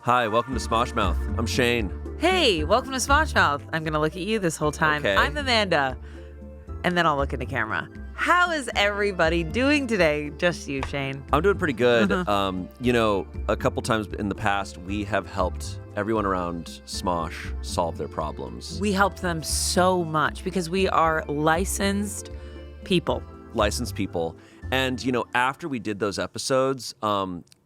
Hi, welcome to Smosh Mouth. I'm Shayne. Hey, welcome to Smosh Mouth. I'm going to look at you this whole time. Okay. I'm Amanda. And then I'll look into camera. How is everybody doing today? Just you, Shayne. I'm doing pretty good. A couple times in the past, we have helped everyone around Smosh solve their problems. We help them so much because we are licensed people. And, after we did those episodes,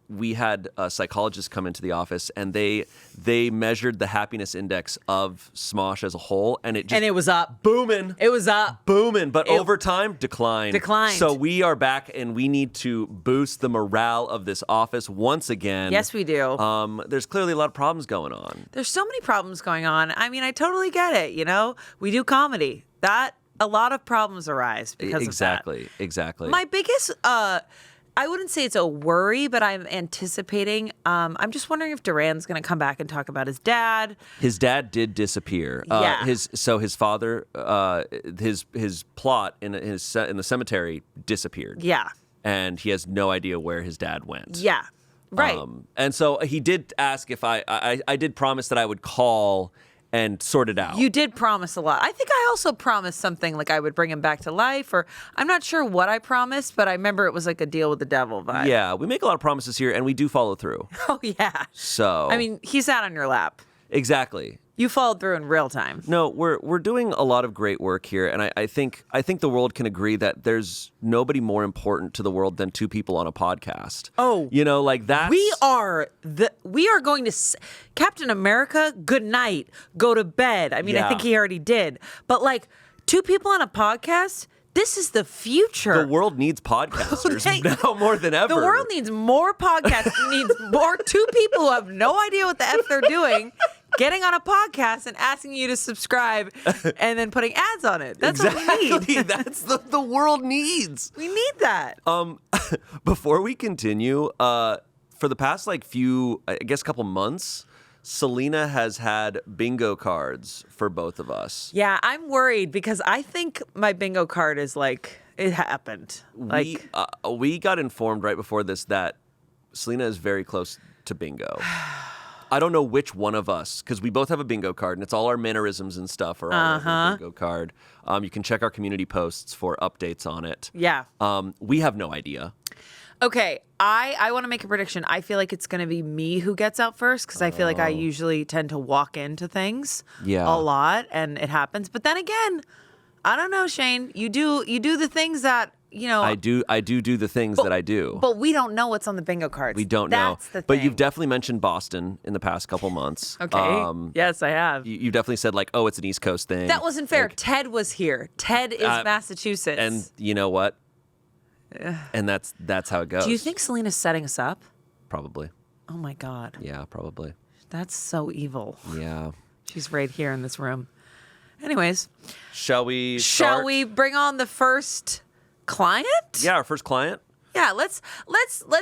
we had a psychologist come into the office, and they measured the happiness index of Smosh as a whole, and it was up. booming. It was up. Booming, but over time, declined. So we are back, and we need to boost the morale of this office once again. Yes, we do. There's clearly a lot of problems going on. There's so many problems going on. I mean, I totally get it, We do comedy. A lot of problems arise because of that. Exactly. My biggest, I wouldn't say it's a worry, but I'm anticipating. I'm just wondering if Duran's going to come back and talk about his dad. His dad did disappear. Yeah. His father, his plot in the cemetery disappeared. Yeah. And he has no idea where his dad went. Yeah. Right. And so he did ask if I did promise that I would call and sort it out. You did promise a lot. I think I also promised something like I would bring him back to life, or I'm not sure what I promised, but I remember it was like a deal with the devil vibe. Yeah, we make a lot of promises here, and we do follow through. Oh, yeah. So. I mean, he sat on your lap. Exactly. You followed through in real time. No, we're doing a lot of great work here, and I think the world can agree that there's nobody more important to the world than two people on a podcast. Oh, like that. We are going to Captain America. Good night. Go to bed. I mean, Yeah. I think he already did. But like two people on a podcast. This is the future. The world needs podcasters now more than ever. The world needs more podcasts. It needs more two people who have no idea what the F they're doing, getting on a podcast and asking you to subscribe and then putting ads on it. That's what we need. That's the world needs. We need that. Before we continue, for the past couple months, Selina has had bingo cards for both of us. Yeah, I'm worried because I think my bingo card is it happened. We got informed right before this that Selina is very close to bingo. I don't know which one of us, because we both have a bingo card, and it's all our mannerisms and stuff are all over the bingo card. You can check our community posts for updates on it. Yeah. We have no idea. Okay, I want to make a prediction. I feel like it's going to be me who gets out first because I feel like I usually tend to walk into things a lot, and it happens. But then again, I don't know, Shayne. You do the things that I do the things that I do. But we don't know what's on the bingo cards. We don't That's know. The thing. But you've definitely mentioned Boston in the past couple months. Okay. Yes, I have. You definitely said it's an East Coast thing. That wasn't fair. Ted was here. Ted is Massachusetts. And you know what? And that's how it goes. Do you think Selina's setting us up? Probably. Oh my God. Yeah, probably. That's so evil. Yeah. She's right here in this room. Anyways. Shall we bring on the first client? Yeah, our first client. Yeah, let's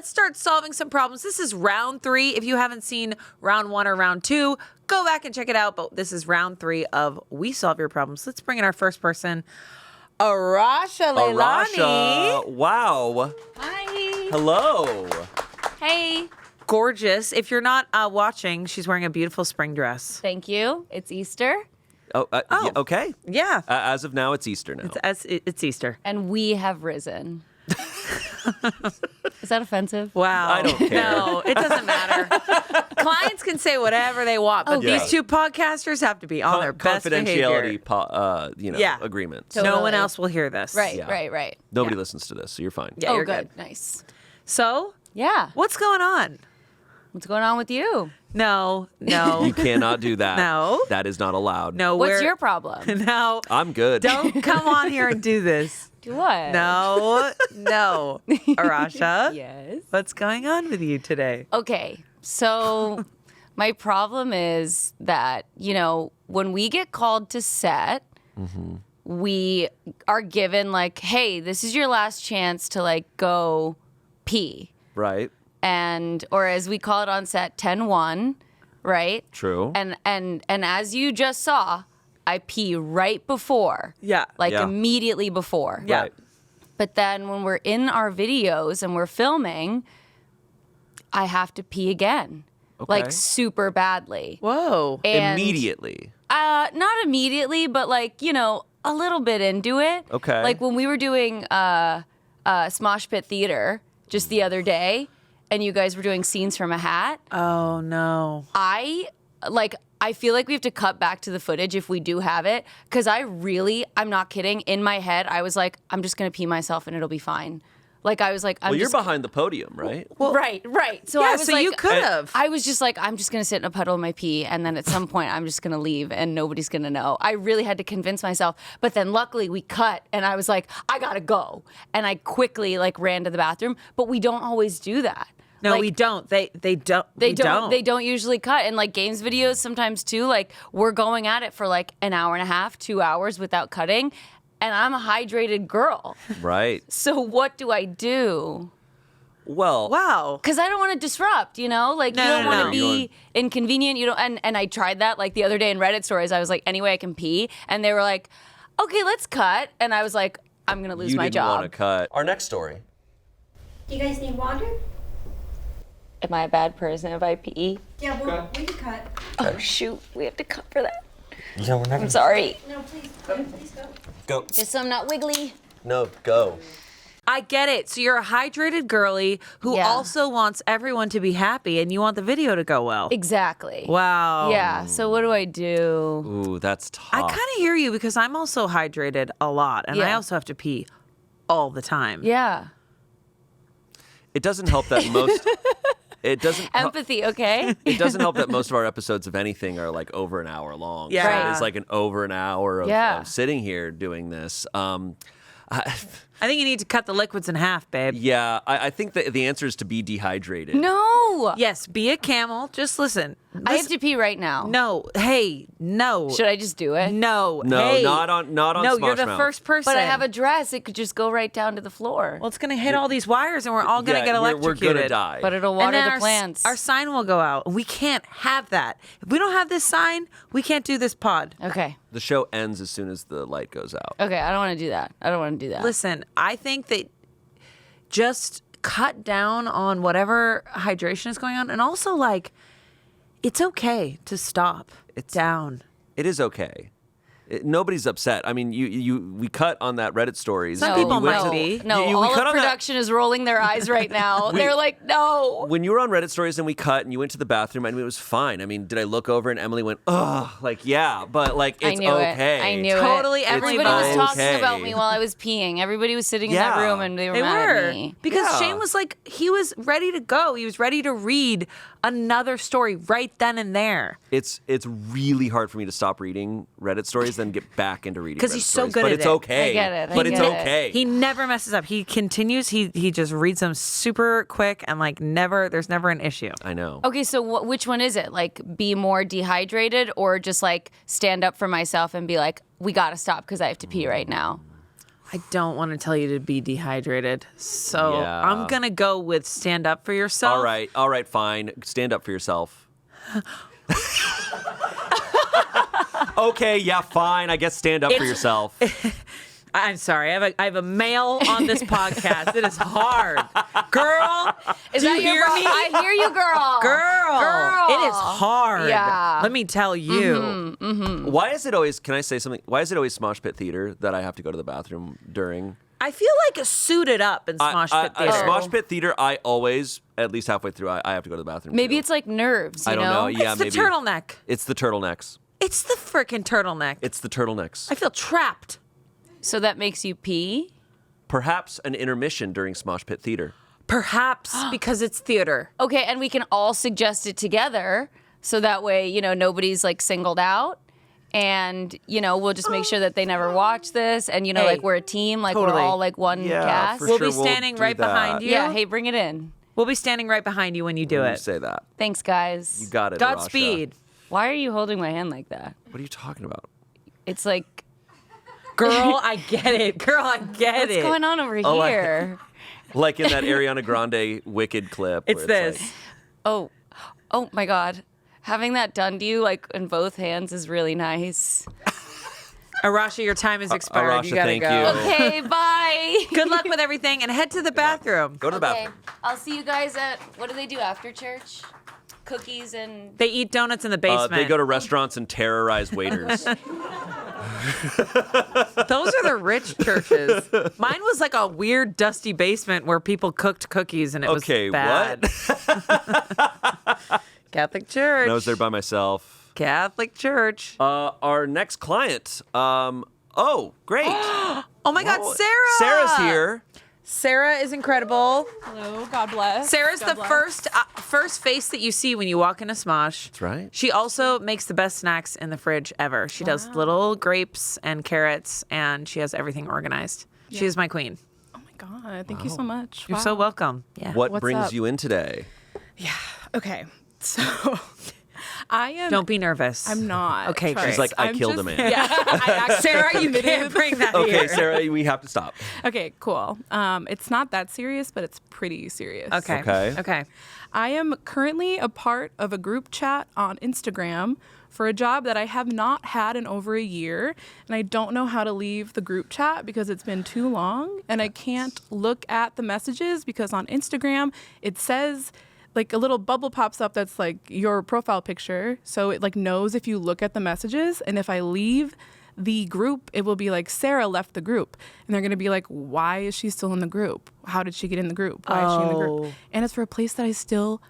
start solving some problems. This is round 3. If you haven't seen round 1 or round 2, go back and check it out. But this is round 3 of We Solve Your Problems. Let's bring in our first person. Arasha Leilani. Wow. Hi. Hello. Hey. Gorgeous. If you're not watching, she's wearing a beautiful spring dress. Thank you. It's Easter. Oh. Yeah, okay. Yeah. As of now, it's Easter now. It's Easter. And we have risen. Is that offensive? Wow. I don't care. No, it doesn't matter. Clients can say whatever they want, but these two podcasters have to be on their best behavior. Confidentiality agreement. Totally. No one else will hear this. Right, Yeah. right. Nobody listens to this, so you're fine. Yeah, Oh, you're good. Nice. So, Yeah. what's going on? What's going on with you? No. You cannot do that. No. That is not allowed. No. What's your problem? No. I'm good. Don't come on here and do this. Do what? No. Arasha. Yes. What's going on with you today? Okay. So my problem is that, when we get called to set, we are given hey, this is your last chance to go pee. Right. Or as we call it on set, 10-1, right? True. And as you just saw, I pee right before. Yeah. Immediately before. Yeah. Right. But then when we're in our videos and we're filming, I have to pee again. like super badly. Whoa. And, Immediately. Not immediately, but like, you know, a little bit into it. Okay. Like when we were doing Smosh Pit Theater just the other day, and you guys were doing scenes from a hat. Oh, no. I feel like we have to cut back to the footage if we do have it, because I'm not kidding. In my head, I was like, I'm just gonna pee myself and it'll be fine. Like I was like, You're behind the podium, right? Well, right. So Yeah, I was so like, you could have. I was just like, I'm just gonna sit in a puddle of my pee, and then at some point, I'm just gonna leave, and nobody's gonna know. I really had to convince myself, but then luckily we cut, and I was like, I gotta go, and I quickly like ran to the bathroom. But we don't always do that. No, Like, we don't. They don't. They We don't. They don't usually cut. And like games videos sometimes too, like we're going at it for like an hour and a half, 2 hours without cutting. And I'm a hydrated girl. Right. So what do I do? Well, Wow. Because I don't want to disrupt, you know? Like you No, don't no, want to no. be inconvenient. You don't and I tried that like the other day in Reddit stories. I was like, anyway, I can pee. And they were like, okay, let's cut. And I was like, I'm gonna lose you my didn't job. want to cut. Our next story. Do you guys need water? Am I a bad person if I pee? Yeah, well, we can cut. Oh shoot, we have to cut for that. Yeah, we're not. I'm sorry. No, please, please go. Go. Just so I'm not wiggly. No, go. I get it. So you're a hydrated girly who Yeah. also wants everyone to be happy, and you want the video to go well. Exactly. Wow. Yeah. So what do I do? Ooh, that's tough. I kind of hear you because I'm also hydrated a lot, and I Yeah. also have to pee all the time. Yeah. It doesn't help that most. It doesn't. Empathy, okay? It doesn't help that most of our episodes of anything are like over an hour long. Yeah. So Right. it's like an over an hour of, Yeah. of sitting here doing this. I think you need to cut the liquids in half, babe. Yeah, I think that the answer is to be dehydrated. No. Yes, be a camel. Just listen. I have to pee right now. No. Hey, no. Should I just do it? No. No, hey. not on No, Smosh you're the Mouth. first person. But I have a dress. It could just go right down to the floor. Well, it's going to hit all these wires, and we're all going to Yeah, get we're electrocuted. gonna die. But it'll And water then the plants. Our sign will go out. We can't have that. If we don't have this sign, we can't do this pod. Okay. The show ends as soon as the light goes out. Okay. I don't want to do that. I don't want to do that. Listen, I think that just cut down on whatever hydration is going on, and also like, it's okay to stop. It's down. It is okay. Nobody's upset. I mean, we cut on that Reddit stories. Some and people you went might to- be. No, we all cut of on that- production is rolling their eyes right now. They're like, no. When you were on Reddit stories and we cut and you went to the bathroom, I mean, it was fine. I mean, did I look over and Emily went, ugh, like, yeah, but like, it's I knew okay. it. I knew Totally it. everybody Everybody was was talking okay. about me while I was peeing. Everybody was sitting in that Yeah. room and they were They mad were. at me. Because Yeah. Shane was like, he was ready to go. He was ready to read another story right then and there. It's really hard for me to stop reading Reddit stories then get back into reading 'Cause Reddit he's so stories. good but at it's it. okay. I get it. I But it's get it. okay. He never messes up. He continues. He just reads them super quick and like never. There's never an issue. I know. Okay, so which one is it? Like, be more dehydrated or just like stand up for myself and be like, we got to stop because I have to pee right now? I don't want to tell you to be dehydrated, so Yeah. I'm gonna go with stand up for yourself. All right, fine. Stand up for yourself. Okay, yeah, fine. I guess stand up for yourself. I'm sorry. I have a male on this podcast. It is hard, girl. Is do that you your hear pro- me? I hear you, girl. Girl, it is hard. Yeah. Let me tell you. Why is it always, can I say something? Why is it always Smosh Pit Theater that I have to go to the bathroom during? I feel like a suited up in Smosh Pit Theater. Smosh Pit Theater, I always, at least halfway through, I have to go to the bathroom. Maybe too. it's like nerves, you I don't know. Yeah, it's the maybe. turtleneck. It's the turtlenecks. It's the freaking turtleneck. It's the turtlenecks. I feel trapped. So that makes you pee? Perhaps an intermission during Smosh Pit Theater. Perhaps because it's theater. Okay, and we can all suggest it together so that way, you know, nobody's like singled out. And, you know, we'll just make sure that they never watch this. And, you know, Hey, like we're a team, like totally. we're all like one Yeah, cast. for We'll sure be standing do right that. behind you. Yeah, hey, bring it in. We'll be standing right behind you when you do You it. say that. Thanks, guys. You got it. Godspeed. Why are you holding my hand like that? What are you talking about? It's like, Girl, I get it. Girl, I get what's it. going on over Oh, here? Like in that Ariana Grande Wicked clip. It's where this. like- Oh my God. Having that done to you, like in both hands, is really nice. Arasha, your time is expired. Arasha, you gotta thank go. you. Okay, bye. Good luck with everything and head to the bathroom. Go to the Okay, bathroom. I'll see you guys at, what do they do after church? cookies and. They eat donuts in the basement. They go to restaurants and terrorize waiters. Those are the rich churches. Mine was like a weird, dusty basement where people cooked cookies, and it was bad. What? Catholic Church. And I was there by myself. Catholic Church. Our next client. Oh, great. Oh my God, Sarah! Sarah's here. Sarah is incredible. Hello, God bless. Sarah's God the bless. first face that you see when you walk into Smosh. That's right. She also makes the best snacks in the fridge ever. She does little grapes and carrots, and she has everything organized. Yeah. She is my queen. Oh my God, thank you so much. You're so welcome. Yeah. What What's brings up? you in today? Yeah. Okay. So I am. Don't be nervous. I'm not. Okay, trust. great. She's like, I I'm killed a just- man. Yeah. I actually Sarah, you can't bring that Okay, here. Sarah, we have to stop. Okay, cool. It's not that serious, but it's pretty serious. Okay. Okay. I am currently a part of a group chat on Instagram for a job that I have not had in over a year, and I don't know how to leave the group chat because it's been too long, and I can't look at the messages because on Instagram it says like a little bubble pops up that's like your profile picture, so it like knows if you look at the messages, and if I leave the group, it will be like Sarah left the group, and they're gonna be like, why is she still in the group? How did she get in the group? Why is she in the group? And it's for a place that I still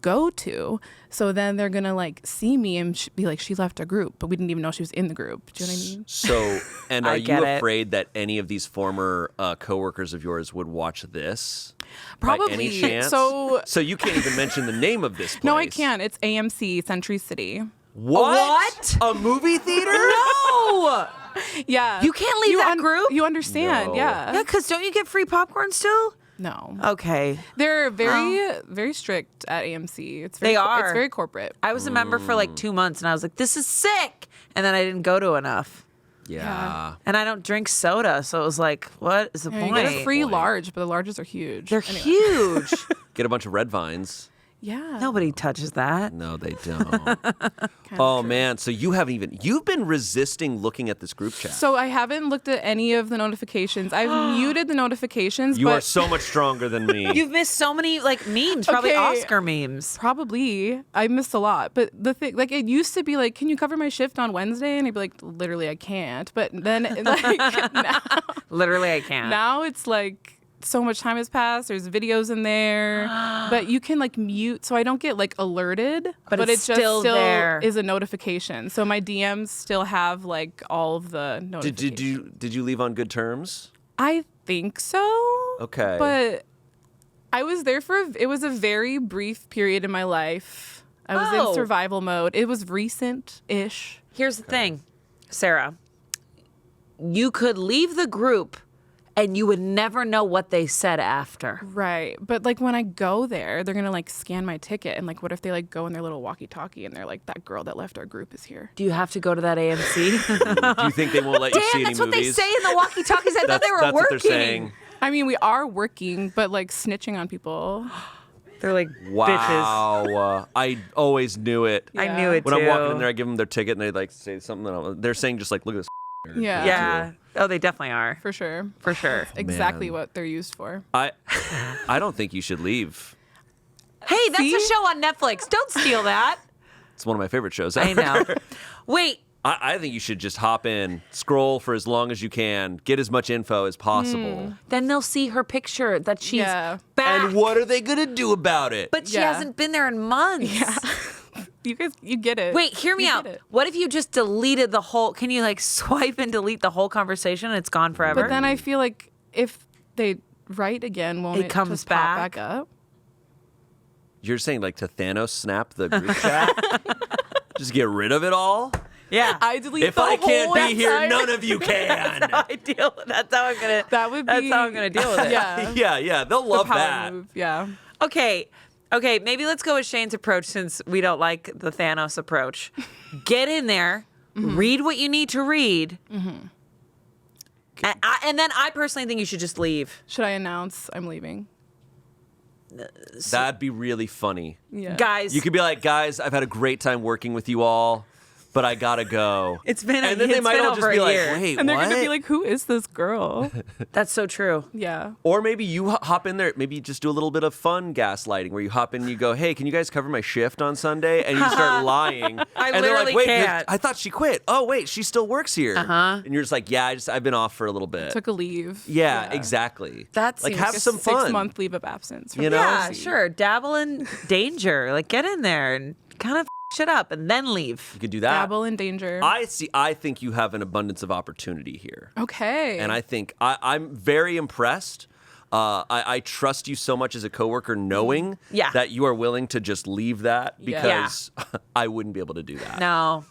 go to. So then they're gonna like see me and be like, she left a group, but we didn't even know she was in the group. Do you know what I mean? So, and I are get you it. afraid that any of these former coworkers of yours would watch this? Probably. By any chance? So you can't even mention the name of this place. No, I can. It's AMC Century City. What? A movie theater? No! Yeah. You can't leave that group? You understand? No. Yeah. Yeah, because don't you get free popcorn still? No. Okay. They're very strict at AMC. It's very, They are. It's very corporate. I was a member for like 2 months, and I was like, this is sick. And then I didn't go to enough. Yeah. And I don't drink soda, so it was like, what is the Yeah, you point? get a free Point. large, but the larges are huge. They're Anyway. huge. Get a bunch of red vines. Yeah. Nobody touches that. No, they don't. Oh man, so you've been resisting looking at this group chat. So I haven't looked at any of the notifications. I've muted the notifications. You but are so much stronger than me. You've missed so many like memes, probably Okay. Oscar memes. Probably. I missed a lot. But the thing, like, it used to be like, can you cover my shift on Wednesday? And I'd be like, literally, I can't. But then, like, Literally, I can't. now it's like, so much time has passed. There's videos in there, but you can like mute, so I don't get like alerted. But it it's just still there. is a notification. So my DMs still have like all of the notifications. Did you leave on good terms? I think so. Okay. But I was there it was a very brief period in my life. I was Oh. in survival mode. It was recent-ish. Here's the thing, Sarah. You could leave the group and you would never know what they said after. Right. But like when I go there, they're going to like scan my ticket. And like, what if they like go in their little walkie-talkie and they're like, that girl that left our group is here. Do you have to go to that AMC? Do you think they won't let you see Damn, any that's what they movies? say in the walkie-talkies. I thought they were that's working. what they're saying. I mean, we are working, but like snitching on people. They're like bitches. Wow. I always knew it. I Yeah. knew it When too. I'm walking in there, I give them their ticket and they like say something. They're saying just like, look at this. Yeah. Yeah. Oh, they definitely are. For sure. For sure. Exactly Man. what they're used for. I don't think you should leave. Hey, that's See? a show on Netflix. Don't steal that. It's one of my favorite shows. I know. Wait. I think you should just hop in, scroll for as long as you can, get as much info as possible. Then they'll see her picture that she's Yeah. back. And what are they gonna do about it? But she Yeah. hasn't been there in months. You guys, you get it. Wait, hear me You out. get it. What if you just deleted the whole? Can you like swipe and delete the whole conversation and it's gone forever? But then I feel like if they write again, won't It it, comes just back? pop back up? You're saying like to Thanos snap the group chat? Just get rid of it all? yeah, I delete If the I can't whole be here, entire- none of you can. That's how I'm gonna. That would That's be. how I'm gonna deal with it. Yeah. yeah, they'll The love power that. move. Yeah. Okay. Maybe let's go with Shayne's approach since we don't like the Thanos approach. Get in there, read what you need to read, and then I personally think you should just leave. Should I announce I'm leaving? That'd be really funny. Yeah. Guys, You could be like, guys, I've had a great time working with you all. but I gotta go. It's been and then they might all just be like, wait, And they're what? going to be like, who is this girl? That's so true. Yeah. Or maybe you hop in there, maybe just do a little bit of fun gaslighting where you hop in and you go, hey, can you guys cover my shift on Sunday? And you start lying. I and they're like, literally wait, can't. I thought she quit. Oh, wait, she still works here. And you're just like, yeah, I've been off for a little bit. Took a leave. Yeah, exactly. That like seems have like a some fun. 6-month leave of absence. From You know? Yeah, Cassie. sure. Dabble in danger. Like get in there and kind of shit up and then leave. You could do that. Dabble in danger. I think you have an abundance of opportunity here. Okay. And I think I'm very impressed. I trust you so much as a coworker, knowing that you are willing to just leave that because I wouldn't be able to do that. No.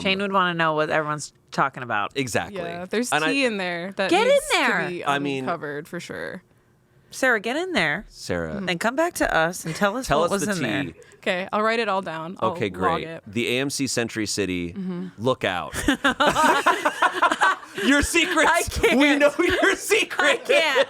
Shayne would want to know what everyone's talking about. Exactly. Yeah, there's And tea in there that Get in needs there. to be I mean- uncovered for sure. Sarah, get in there Sarah, and come back to us and tell us what was the in tea. there. Okay, I'll write it all down. I'll Okay, log great. it. The AMC Century City, look out. Your secrets. I can't. We know your secret. I can't.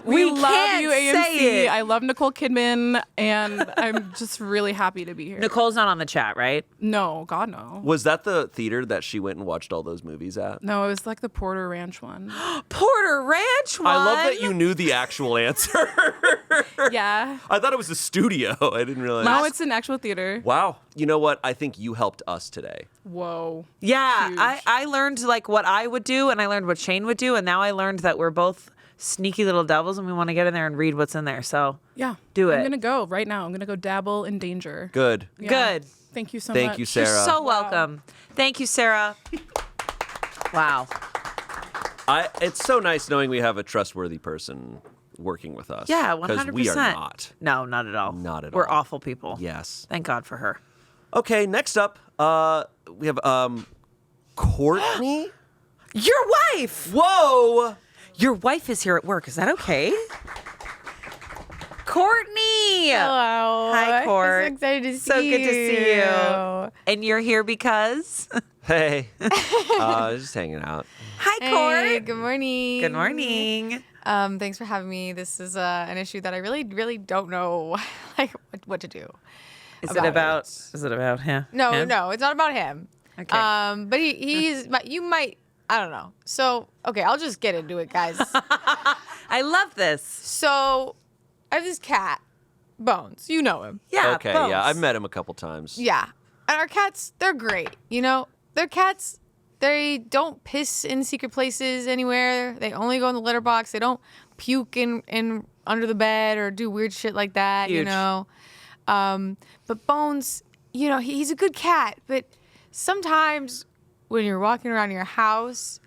We love can't you, say AMC. it. I love Nicole Kidman, and I'm just really happy to be here. Nicole's not on the chat, right? No, God, no. Was that the theater that she went and watched all those movies at? No, it was like the Porter Ranch one. Porter Ranch one. I love that you knew the actual answer. Yeah. I thought it was a studio. I didn't realize. No, it's an actual theater. Wow. You know what? I think you helped us today. Whoa. Yeah, Huge. I learned like what I would do and I learned what Shayne would do and now I learned that we're both sneaky little devils and we want to get in there and read what's in there. So Yeah. Do it. I'm going to go right now. I'm going to go dabble in danger. Good. Yeah. Good. Thank you so much. Thank you, Sarah. You're so welcome. Thank you, Sarah. Wow. It's so nice knowing we have a trustworthy person working with us. Yeah, 100%. Because we are not. No, not at all. Not at We're all. awful people. Yes. Thank God for her. Okay, next up, we have Courtney. Your wife. Whoa! Your wife is here at work. Is that okay? Courtney. Hello. Hi, Court. I'm so excited to see So you. good to see you. And you're here because? Hey. Just hanging out. Hi, Hey, Court. good morning. Good morning. Thanks for having me. This is an issue that I really, really don't know like what to do. Is it about him? No, him? no, it's not about him. Okay. But he's you might I don't know. So okay, I'll just get into it, guys. I love this. So I have this cat, Bones. You know him. Yeah. Okay, Bones. yeah, I've met him a couple times. Yeah. And our cats, they're great. You know, they're cats. They don't piss in secret places anywhere. They only go in the litter box. They don't puke in under the bed or do weird shit like that, you Huge. know. But Bones, you know, he's a good cat. But sometimes when you're walking around your house,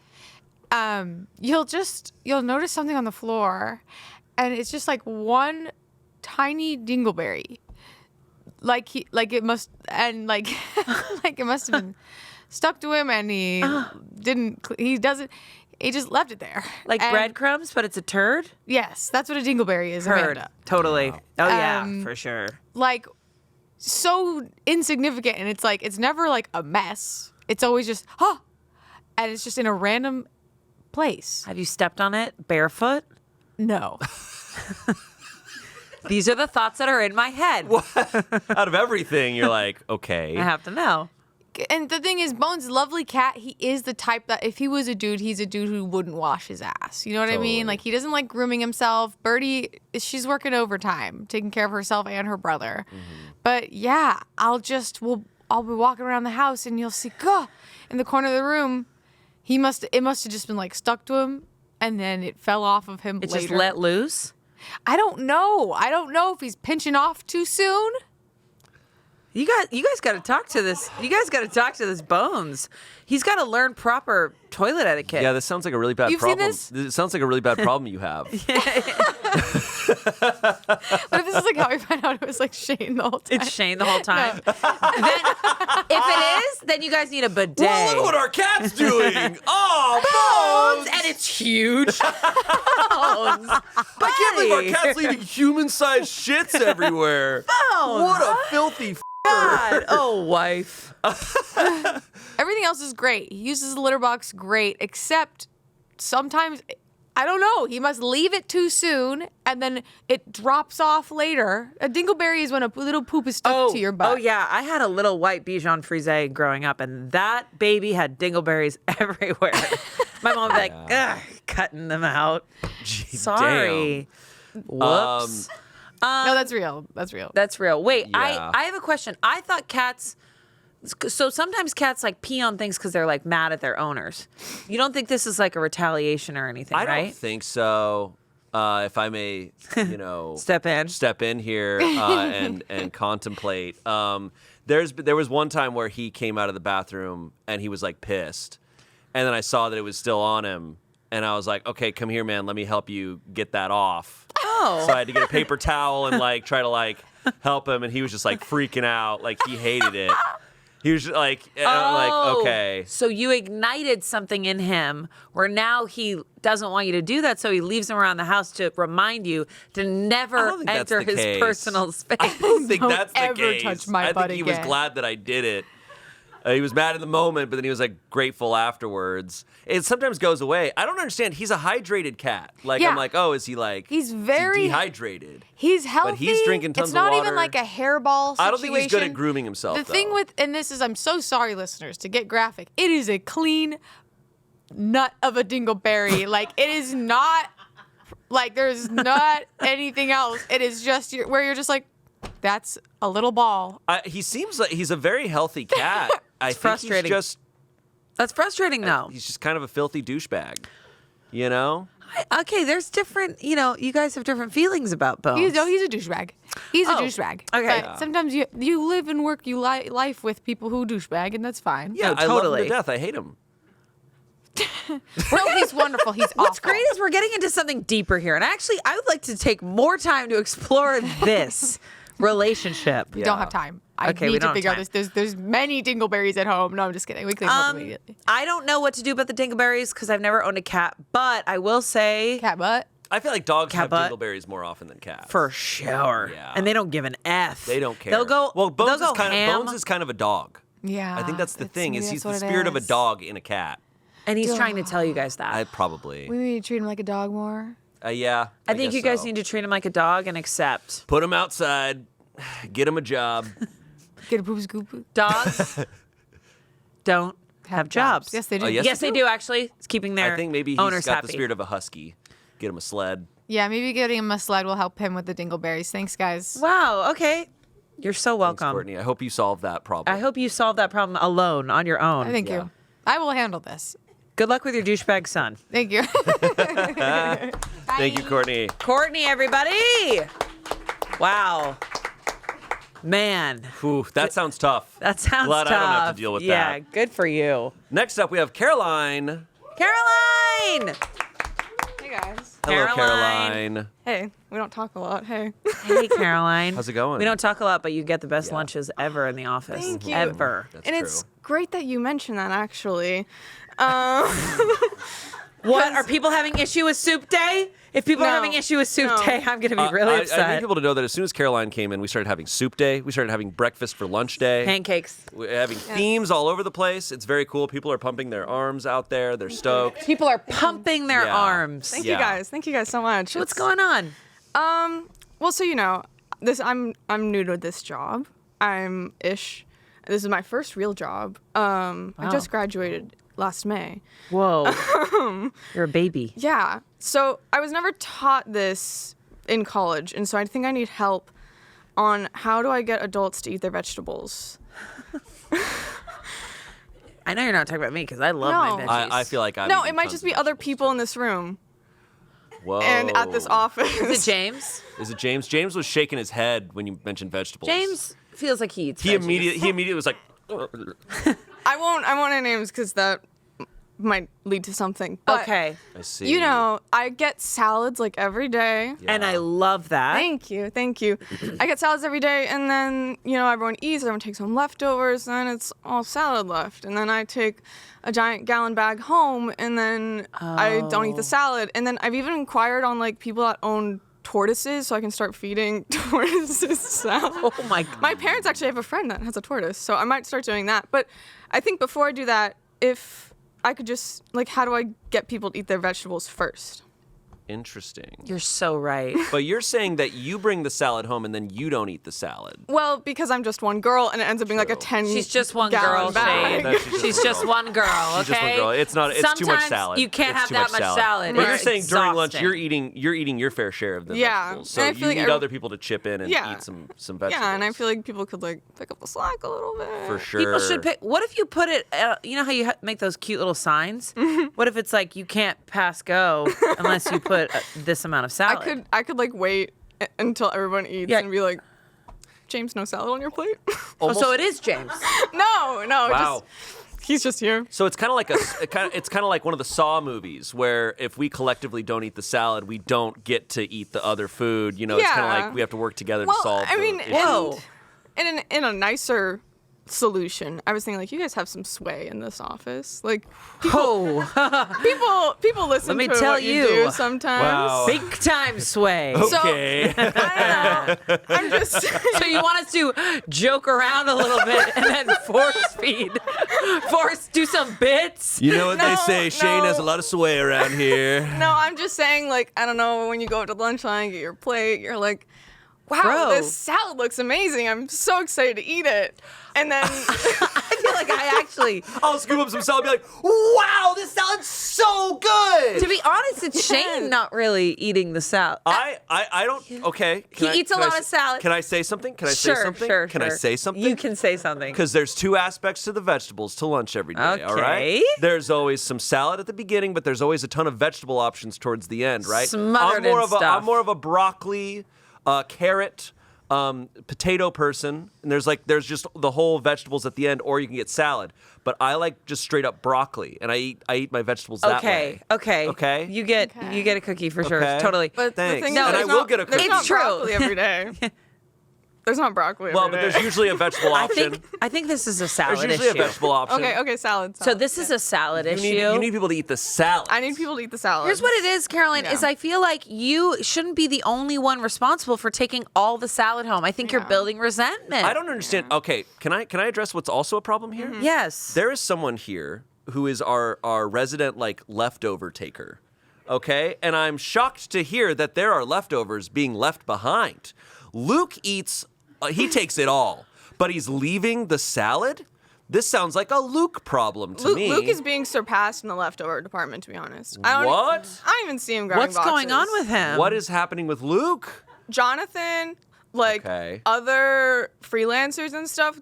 you'll notice something on the floor, and it's just like one tiny dingleberry. It must have been stuck to him, and he just left it there. Like And- breadcrumbs, but it's a turd? Yes, that's what a dingleberry is, Turd. Amanda. Totally. Oh, yeah, Um, for sure. Like, so insignificant, and it's like, it's never like a mess. It's always just, and it's just in a random place. Have you stepped on it barefoot? No. These are the thoughts that are in my head. Out of everything, you're like, okay. I have to know. And the thing is, Bones, lovely cat, he is the type that if he was a dude, he's a dude who wouldn't wash his ass. You know what I Totally. mean? Like, he doesn't like grooming himself. Birdie, she's working overtime, taking care of herself and her brother. But yeah, I'll be walking around the house and you'll see, in the corner of the room, it must have just been like stuck to him, and then it fell off of him It later. just let loose? I don't know. I don't know if he's pinching off too soon. You guys got to talk to this. You guys got to talk to this Bones. He's got to learn proper toilet etiquette. Yeah, this sounds like a really bad You've seen problem. this? It sounds like a really bad problem you have. What if this is like how we found out it was like Shayne the whole time? It's Shayne the whole time. If it is, then you guys need a bidet. Whoa, look what our cat's doing! Oh, Bones! And it's huge. Bones. I can't believe our cat's leaving human-sized shits everywhere. Bones. What a filthy God. Oh, wife. Everything else is great. He uses the litter box great, except sometimes I don't know. He must leave it too soon, and then it drops off later. A dingleberry is when a little poop is stuck to your butt. Oh, yeah. I had a little white Bichon Frise growing up, and that baby had dingleberries everywhere. My mom would be like, ugh, cutting them out. Sorry. Whoops. No, that's real. That's real. That's real. Wait, Yeah. I have a question. I thought cats... So sometimes cats like pee on things because they're like mad at their owners. You don't think this is like a retaliation or anything, I right? don't think so. If I may, Step in here and contemplate. There was one time where he came out of the bathroom and he was like pissed, and then I saw that it was still on him, and I was like, okay, come here, man, let me help you get that off. Oh. So I had to get a paper towel and like try to like help him, and he was just like freaking out, like he hated it. He was just like, okay. So you ignited something in him where now he doesn't want you to do that, so he leaves them around the house to remind you to never enter his personal space. I don't think Don't that's the ever case. touch my I butt think he was again. glad that I did it. He was mad in the moment, but then he was like grateful afterwards. It sometimes goes away. I don't understand. He's a hydrated cat. Like Yeah. I'm like, oh, is he like? He's is he very dehydrated. He's healthy. But he's drinking tons It's not of water. even like a hairball situation. I don't think he's good at grooming himself. The thing with, and this is, I'm so sorry, listeners, to get graphic. It is a clean nut of a dingleberry. Like, it is not, like, there's not anything else. It is just where you're just like, that's a little ball. He seems like he's a very healthy cat. I think frustrating. That's frustrating, though. He's just kind of a filthy douchebag. You know? Okay, there's different, you guys have different feelings about Bones. He's a douchebag. He's a douchebag. okay. But sometimes you live and work life with people who douchebag, and that's fine. Yeah, No, I love him totally. to death. I hate him. No, he's wonderful. He's awful. What's great is we're getting into something deeper here. And actually, I would like to take more time to explore this relationship. We don't have time. I Okay, we need don't to have figure out time. this. There's many dingleberries at home. No, I'm just kidding. We clean them up immediately. I don't know what to do about the dingleberries because I've never owned a cat, but I will say Cat butt. I feel like dogs have butt. dingleberries more often than cats. for sure. Yeah. And they don't give an F. They don't care. They'll go. Well, Bones they'll is go kind ham, of Bones is kind of a dog. Yeah. I think that's the thing. maybe Is he's that's the what it spirit of a is. dog in a cat. and he's trying to tell you guys that. I probably. We need to treat him like a dog more. Yeah. I think guess you guys so. need to treat him like a dog and accept. Put him outside. Get him a job. Get a poop scoop. Dogs don't have jobs. Yes, they do. Oh, yes, Yes, they do actually. It's keeping their I think maybe he's owners got happy. the spirit of a husky. Get him a sled. Yeah, maybe getting him a sled will help him with the dingleberries. Thanks, guys. Wow. Okay. You're so Thanks, welcome. Courtney. I hope you solved that problem. I hope you solve that problem alone on your own. Thank Yeah. you. I will handle this. Good luck with your douchebag son. Thank you. Thank you, Courtney. Courtney, everybody. Wow. Man, Whew, that sounds tough. that sounds Glad tough. I don't have to deal with yeah, that. good for you. Next up, we have Caroline. Caroline! Hey guys. Hello, Caroline. Caroline. Hey, we don't talk a lot. Hey. Hey, Caroline. How's it going? We don't talk a lot, but you get the best Yeah. lunches ever in the office. Thank you. Ever. That's And true. it's great that you mentioned that actually. What? Are people having issue with soup day? If people are No. having issue with soup No. day, I'm going to be really I upset. need people to know that as soon as Caroline came in, we started having soup day. We started having breakfast for lunch day. Pancakes. We're having themes all over the place. It's very cool. People are pumping their arms out there. They're stoked. People are pumping their Yeah. arms. Thank Yeah. you guys. Thank you guys so much. What's going on? Well, so this I'm new to this job. This is my first real job. I just graduated last May. Whoa. You're a baby. Yeah. So I was never taught this in college, and so I think I need help on how do I get adults to eat their vegetables. I know you're not talking about me because I love my No. veggies. I feel like I'm No, eating it might tons just of be other vegetables, people too. in this room Whoa. and at this office. Is it James? Is it James? James was shaking his head when you mentioned vegetables. James feels like he eats He veggies. immediately was like, I won't name names because that might lead to something. But, Okay. I see. You know, I get salads like every day. And I love that. Thank you. I get salads every day, and then, everyone eats, everyone takes home leftovers, and then it's all salad left. And then I take a giant gallon bag home, and then I don't eat the salad. And then I've even inquired on, people that own tortoises so I can start feeding tortoises salad. Oh my God. My parents actually have a friend that has a tortoise, so I might start doing that. But I think before I do that, if I could just, how do I get people to eat their vegetables first? Interesting. You're so right. But you're saying that you bring the salad home and then you don't eat the salad. Well, because I'm just one girl, and it ends up being like a 10. She's just one girl, gallon bag. Shayne. She's just one girl, okay? She's just one girl. It's not. It's too much Sometimes salad. you can't It's have too that much salad. But It's you're saying during lunch exhausting. you're eating your fair share of the Yeah, vegetables. So and I you feel like need every- other people to chip in and eat some vegetables. Yeah, and I feel like people could like pick up the slack a little bit. for sure. People should pick. What if you put it? You know how you make those cute little signs? What if it's like you can't pass go unless you put this amount of salad? I could like wait until everyone eats Yeah. and be like, James, no salad on your plate. Oh, so it is James. no, Wow. he's just here. So it's kind of like it's kind of like one of the Saw movies where if we collectively don't eat the salad, we don't get to eat the other food. You know, it's kind of Yeah. like we have to work together Well, to solve. I mean, the Whoa. in a nicer solution, I was thinking like you guys have some sway in this office. Like Oh, people listen Let me to tell what you you. do sometimes. Wow. big time sway. Okay. I don't know. I'm just So you want us to joke around a little bit and then do some bits? You know what they No, say? Shayne no. has a lot of sway around here. no, I'm just saying like I don't know when you go to lunch line, get your plate, you're like, wow, Bro. this salad looks amazing. I'm so excited to eat it. And then I feel like I actually, I'll scoop up some salad and be like, wow, this salad's so good. to be honest, it's Shayne not really eating the salad. I don't. Okay. He eats a lot of salad. Can I say something? Can I say something? Sure. Can I say something? You can say something. Because there's two aspects to the vegetables to lunch every day, all right? Okay. There's always some salad at the beginning, but there's always a ton of vegetable options towards the end, right? Smothered in stuff. I'm more of a broccoli, carrot, potato person, and there's just the whole vegetables at the end, or you can get salad. But I like just straight up broccoli, and I eat my vegetables that way. Okay. You get a cookie for sure. Okay. Totally. but Thanks. the thing No, is, and I there's will not- get a cookie. There's not It's true. broccoli every day. There's not broccoli every Well, but day. there's usually a vegetable option. I think this is a salad There's usually issue. a vegetable option. Okay, salad. So this is a salad issue. You need people to eat the salad. I need people to eat the salad. Here's what it is, Caroline, Yeah. is I feel like you shouldn't be the only one responsible for taking all the salad home. I think you're building resentment. I don't understand. Okay, can I address what's also a problem here? Yes. There is someone here who is our resident like leftover taker. Okay? And I'm shocked to hear that there are leftovers being left behind. Luke eats he takes it all, but he's leaving the salad? This sounds like a Luke problem to me. Luke is being surpassed in the leftover department, to be honest. What? I don't even see him grabbing What's going on with him? What is happening with Luke? Jonathan, like Okay. other freelancers and stuff,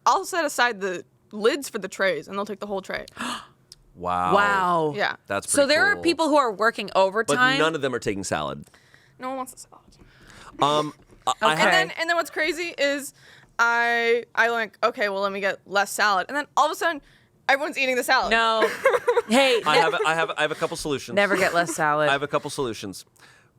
I'll set aside the lids for the trays and they'll take the whole tray. Wow. Wow. Yeah. That's So pretty there are cool. people who are working but overtime. none of them are taking salad. No one wants the salad. I have, And then what's crazy is I like, okay, well let me get less salad. And then all of a sudden everyone's eating the salad. No. Hey, I have a couple solutions. never get less salad. I have a couple solutions.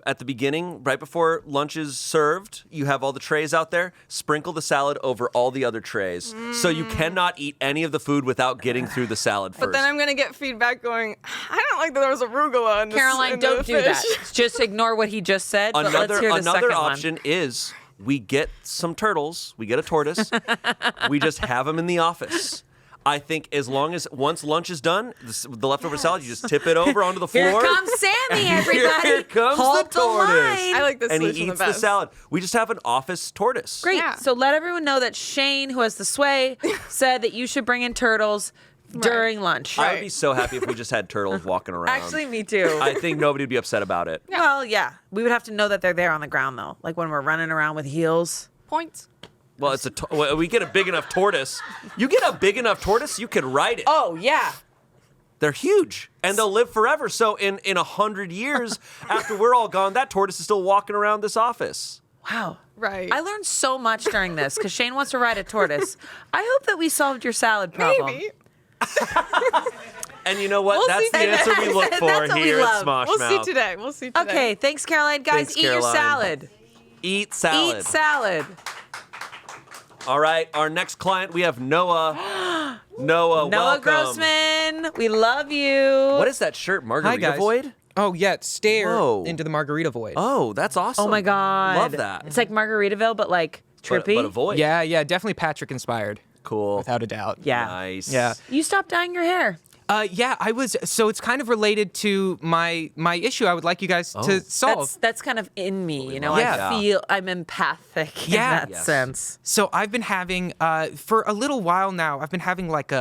At the beginning, right before lunch is served, you have all the trays out there. Sprinkle the salad over all the other trays. So you cannot eat any of the food without getting through the salad first. But then I'm gonna get feedback going, I don't like that there was arugula in this Caroline, in the don't do that. fish." Just ignore what he just said. But let's hear the Another second option is we get some turtles, we get a tortoise, we just have them in the office. I think as long as once lunch is done, the leftover salad, you just tip it over onto the floor. Here comes Sammy, everybody. Here comes Hold the tortoise. line. I like this And he solution eats the the best. salad. We just have an office tortoise. Great. Yeah. So let everyone know that Shayne, who has the sway, said that you should bring in turtles during lunch. I would be so happy if we just had turtles walking around. Actually, me too. I think nobody would be upset about it. Well, yeah. We would have to know that they're there on the ground, though. Like when we're running around with heels. Points. Well, we get a big enough tortoise. You get a big enough tortoise, you can ride it. Oh, yeah. They're huge, and they'll live forever. So in 100 years, after we're all gone, that tortoise is still walking around this office. Wow. Right. I learned so much during this because Shayne wants to ride a tortoise. I hope that we solved your salad problem. Maybe. And you know what? We'll That's see. the answer we look That's for what we here at love. Smosh We'll Mouth. see today. We'll see today. Okay, thanks, Caroline. Guys, Thanks, eat your Caroline. salad. Eat salad. Eat salad. All right, our next client, we have Noah. Noah, Noah welcome. Grossman, we love you. What is that shirt? Margarita guys. Void? Oh, yeah, stare Whoa. into the margarita void. Oh, that's awesome. Oh my God. Love that. It's like Margaritaville, but like trippy. But a void. Yeah, definitely Patrick inspired, Cool. without a doubt. Yeah. Nice. Yeah. You stopped dyeing your hair. Yeah, I was. So it's kind of related to my issue. I would like you guys to solve. That's kind of in me, you know. Yeah. I feel I'm empathic in Yeah. that sense. So I've been having for a little while now. I've been having like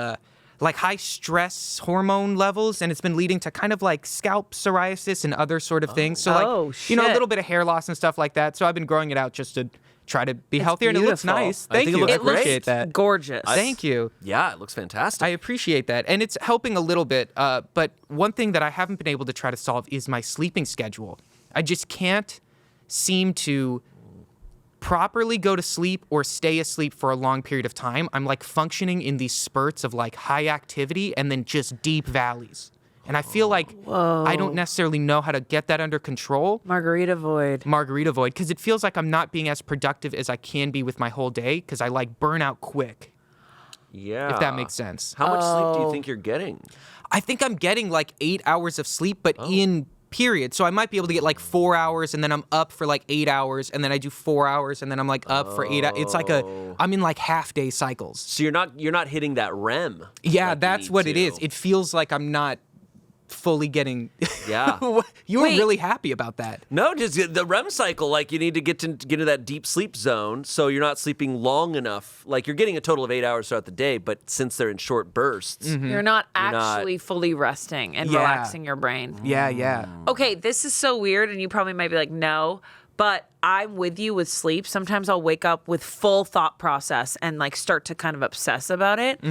high stress hormone levels, and it's been leading to kind of like scalp psoriasis and other sort of things. So like you know, a shit. little bit of hair loss and stuff like that. So I've been growing it out just to try to be healthier, and it looks beautiful. nice. I Thank think it you. looks I appreciate great. that. Gorgeous. Thank you. Yeah, it looks fantastic. I appreciate that. And it's helping a little bit. But one thing that I haven't been able to try to solve is my sleeping schedule. I just can't seem to properly go to sleep or stay asleep for a long period of time. I'm like functioning in these spurts of like high activity and then just deep valleys. And I feel like I don't necessarily know how to get that under control. Margarita void. Because it feels like I'm not being as productive as I can be with my whole day because I like burn out quick. Yeah. If that makes sense. How much sleep do you think you're getting? I think I'm getting like 8 hours of sleep, but in periods. So I might be able to get like 4 hours, and then I'm up for like 8 hours, and then I do 4 hours, and then I'm like up for 8 hours. It's like I'm in like half day cycles. So you're not hitting that REM. Yeah, like you that's need what it to. is. It feels like I'm not fully getting. Yeah. You were Wait. really happy about that. No, just the REM cycle. Like you need to get into that deep sleep zone, so you're not sleeping long enough. Like you're getting a total of 8 hours throughout the day, but since they're in short bursts, You're not not- actually fully resting and Yeah. relaxing your brain. Yeah. Okay, this is so weird, and you probably might be like, no, but I'm with you with sleep. Sometimes I'll wake up with full thought process and like start to kind of obsess about it.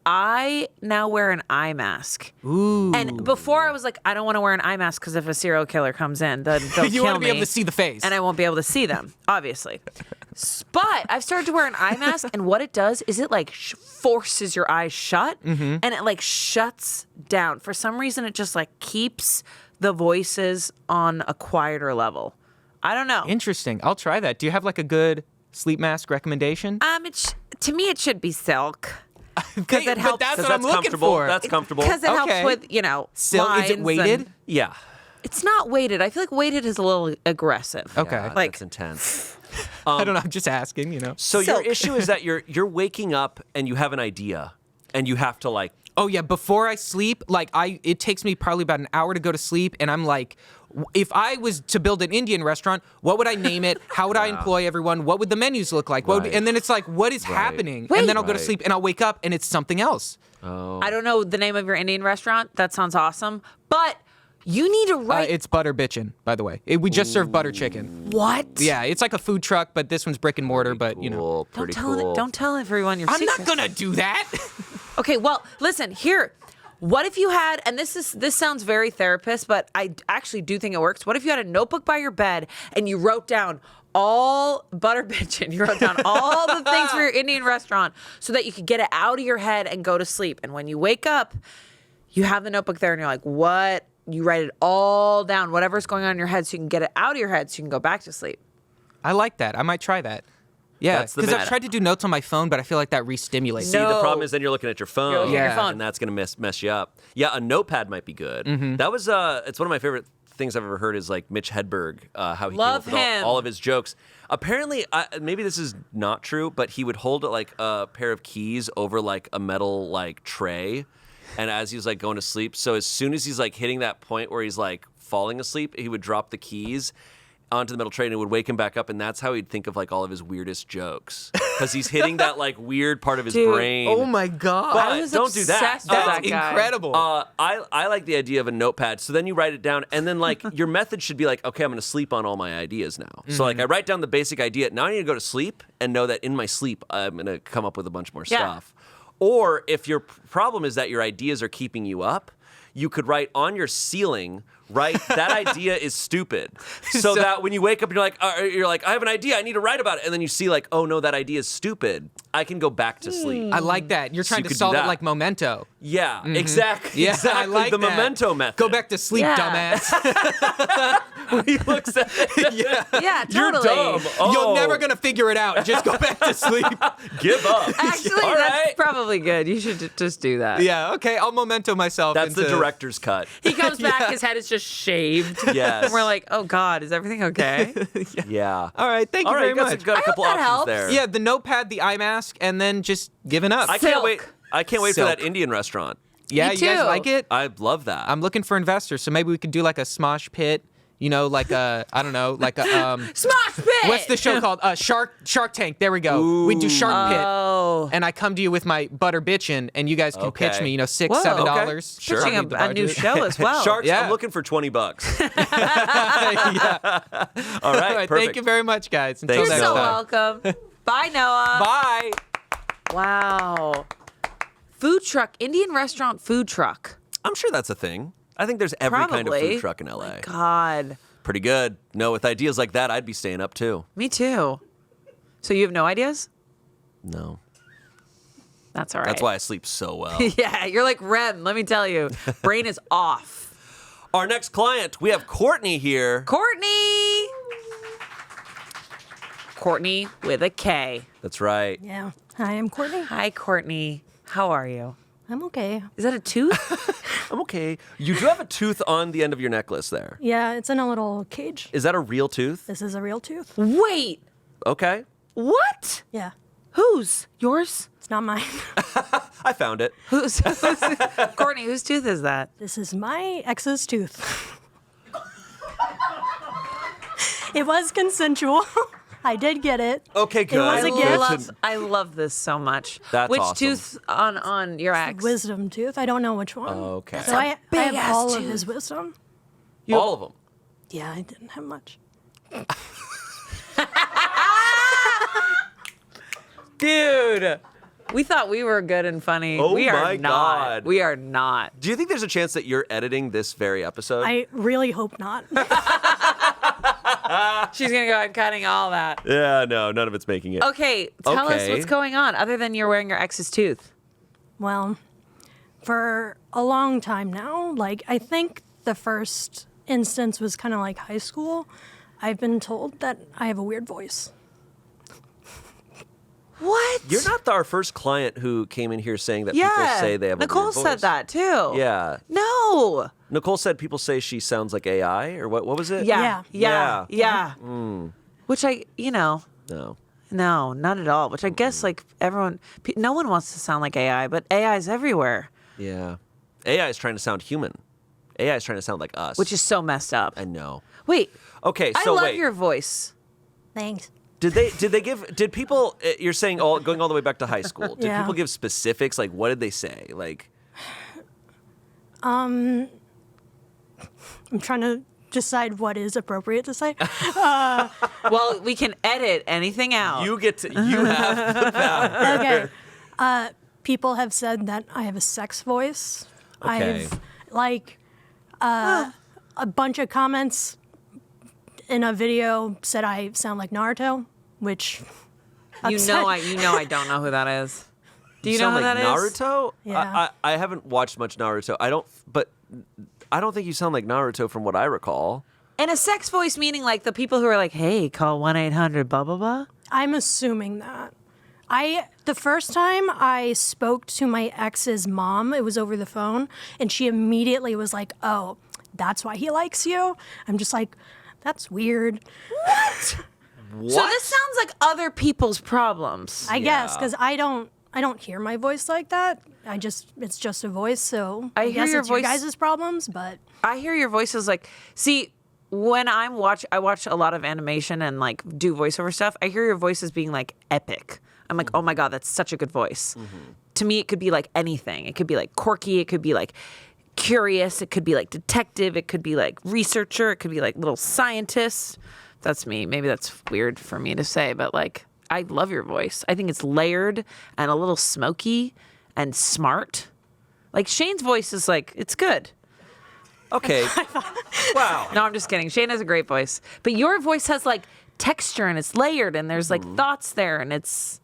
I now wear an eye mask. Ooh. And before I was like, I don't want to wear an eye mask because if a serial killer comes in, then they'll You kill want to be me. able to see the face. And I won't be able to see them, obviously. But I've started to wear an eye mask, and what it does is it like forces your eyes shut, and it like shuts down. For some reason, it just like keeps the voices on a quieter level. I don't know. Interesting. I'll try that. Do you have like a good sleep mask recommendation? To me, it should be silk. Because it helps. But that's because what I'm that's looking comfortable. for. That's comfortable. Because it Okay. helps with, you know, Silk, is it lines weighted? and- Yeah. It's not weighted. I feel like weighted is a little aggressive. Okay. Yeah, Like- that's intense. I don't know. I'm just asking, you know. So Silk. your issue is that you're waking up and you have an idea, and you have to like. Oh yeah, before I sleep, like it takes me probably about an hour to go to sleep, and I'm like, if I was to build an Indian restaurant, what would I name it? How would I employ everyone? What would the menus look like? What would, Right. and then it's like, what is happening? Wait. And then I'll go to Right. sleep, and I'll wake up, and it's something else. I don't know the name of your Indian restaurant. That sounds awesome. But you need to write. It's Butter Bitchin', by the way. We just serve butter chicken. What? Yeah, it's like a food truck, but this one's brick and mortar. But you know, Cool, Don't pretty tell cool. don't tell everyone your I'm secrets. not gonna do that. Okay, well, listen, here. What if you had, and this sounds very therapist, but I actually do think it works. What if you had a notebook by your bed and you wrote down all butter bitchin', you wrote down all the things for your Indian restaurant so that you could get it out of your head and go to sleep. And when you wake up, you have the notebook there and you're like, what? You write it all down, whatever's going on in your head, so you can get it out of your head so you can go back to sleep. I like that. I might try that. Yeah, That's the because I've meta. tried to do notes on my phone, but I feel like that re-stimulates. See, No. the problem is then you're looking at your phone, looking at your phone. and that's gonna mess you up. Yeah, a notepad might be good. That was it's one of my favorite things I've ever heard is like Mitch Hedberg, how he Love came up with him. all of his jokes. Apparently, maybe this is not true, but he would hold like a pair of keys over like a metal like tray, and as he was like going to sleep, so as soon as he's like hitting that point where he's like falling asleep, he would drop the keys onto the metal tray and it would wake him back up, and that's how he'd think of like all of his weirdest jokes because he's hitting that like weird part of his Dude, brain. Oh my god! But I was don't do that. obsessed with That's that guy. incredible. I like the idea of a notepad. So then you write it down, and then like your method should be like, okay, I'm going to sleep on all my ideas now. So like I write down the basic idea. Now I need to go to sleep and know that in my sleep I'm going to come up with a bunch more Yeah. stuff. Or if your problem is that your ideas are keeping you up, you could write on your ceiling, write that idea is stupid, so that when you wake up and you're like, I have an idea, I need to write about it, and then you see like, oh no, that idea is stupid. I can go back to sleep. I like that. You're trying you to could do solve it that. like Memento. Yeah, exactly. Yeah, exactly. I like the that. memento method. Go back to sleep, Yeah. dumbass. When he looks at it. Yeah, You're totally. dumb. Oh, You're never gonna figure it out. Just go back to sleep. give up. Actually, All that's right. probably good. You should just do that. Yeah. Okay. I'll Memento myself. That's the into- director's cut. He comes back, his head is just shaved. Yes. And we're like, oh God, is everything okay? Yeah. All right. Thank you All right, very you got, much. got a I couple hope that options helps. there. Yeah, the notepad, the eye mask, and then just giving up. I can't Silk. wait. I can't wait for Silk. that Indian restaurant. Yeah, Me you guys too. like it? I love that. I'm looking for investors, so maybe we could do like a Smosh pit. You know, like a I don't know, like a Smosh pit. What's the show called? Shark Tank. There we go. We do Shark Pit. Oh. And I come to you with my butter bitching, and you guys can pitch Okay. me, $6, Whoa. $7. Sure. Pitching I need the a new budget. show as well. Sharks, Yeah. I'm looking for $20. Yeah. All right, Anyway, perfect. Thank you very much, guys. Until Thanks, You're next so Noah. time. welcome. Bye, Noah. Bye. Wow. Food truck, Indian restaurant food truck. I'm sure that's a thing. I think there's every kind of Probably. food truck in LA. God. Pretty good. No, with ideas like that, I'd be staying up too. Me too. So you have no ideas? No. That's all right. That's why I sleep so well. Yeah, you're like REM, let me tell you. Brain is off. Our next client, we have Courtney here. Courtney! Courtney with a K. That's right. Yeah. Hi, I'm Courtney. Hi, Courtney. How are you? I'm okay. Is that a tooth? I'm okay. You do have a tooth on the end of your necklace there. Yeah, it's in a little cage. Is that a real tooth? This is a real tooth. Wait, Okay. what? Yeah. Whose? Yours? It's not mine. I found it. Whose? Courtney, whose tooth is that? This is my ex's tooth. It was consensual. I did get it. Okay, good. It was a gift. I love this so much. That's Which awesome. tooth on your ex? Wisdom tooth. I don't know which one. Okay. So I have big-ass all of tooth. his wisdom. All of them. Yeah, I didn't have much. Dude, we thought we were good and funny. Oh we are my not. God. We are not. Do you think there's a chance that you're editing this very episode? I really hope not. She's gonna go, I'm cutting all that. Yeah, no, none of it's making it. Okay, tell us Okay. what's going on other than you're wearing your ex's tooth. Well, for a long time now, like I think the first instance was kind of like high school. I've been told that I have a weird voice. What? You're not our first client who came in here saying that Yeah. people say they have a Nicole weird voice. said that too. Yeah. No. Nicole said people say she sounds like AI, or what was it? Yeah. Yeah. Yeah. Which No. no, not at all. Which I guess like everyone, no one wants to sound like AI, but AI is everywhere, Yeah. AI is trying to sound human. AI is trying to sound like us. which is so messed up. I know. Wait, Okay, I so love wait. your voice. Thanks. Did people, you're saying going all the way back to high school, did Yeah. people give specifics? Like, what did they say? Like, I'm trying to decide what is appropriate to say. Well, we can edit anything out. you have the power. Okay. People have said that I have a sex voice. Okay. I've a bunch of comments in a video said I sound like Naruto, which You know I don't know who that is. Do you know sound who like that is? Naruto? Yeah. I haven't watched much Naruto. I don't think you sound like Naruto from what I recall. And a sex voice meaning like the people who are like, hey, call 1-800 blah blah blah. I'm assuming that. The first time I spoke to my ex's mom, it was over the phone, and she immediately was like, "Oh, that's why he likes you." I'm just like, "That's weird." What? So this sounds like other people's problems. I guess because I don't hear my voice like that. It's just a voice, so I I hear guess your it's your voice- guys' problems. But I hear your voices like, see, when I watch a lot of animation and like do voiceover stuff, I hear your voice as being like epic. I'm like, oh my God, that's such a good voice. To me, it could be like anything. It could be like quirky. It could be like curious. It could be like detective. It could be like researcher. It could be like little scientist. That's me. Maybe that's weird for me to say, but like, I love your voice. I think it's layered and a little smoky and smart. Like Shayne's voice is like, it's good. Okay. Wow. No, I'm just kidding. Shayne has a great voice. But your voice has like texture and it's layered and there's like thoughts there and it's,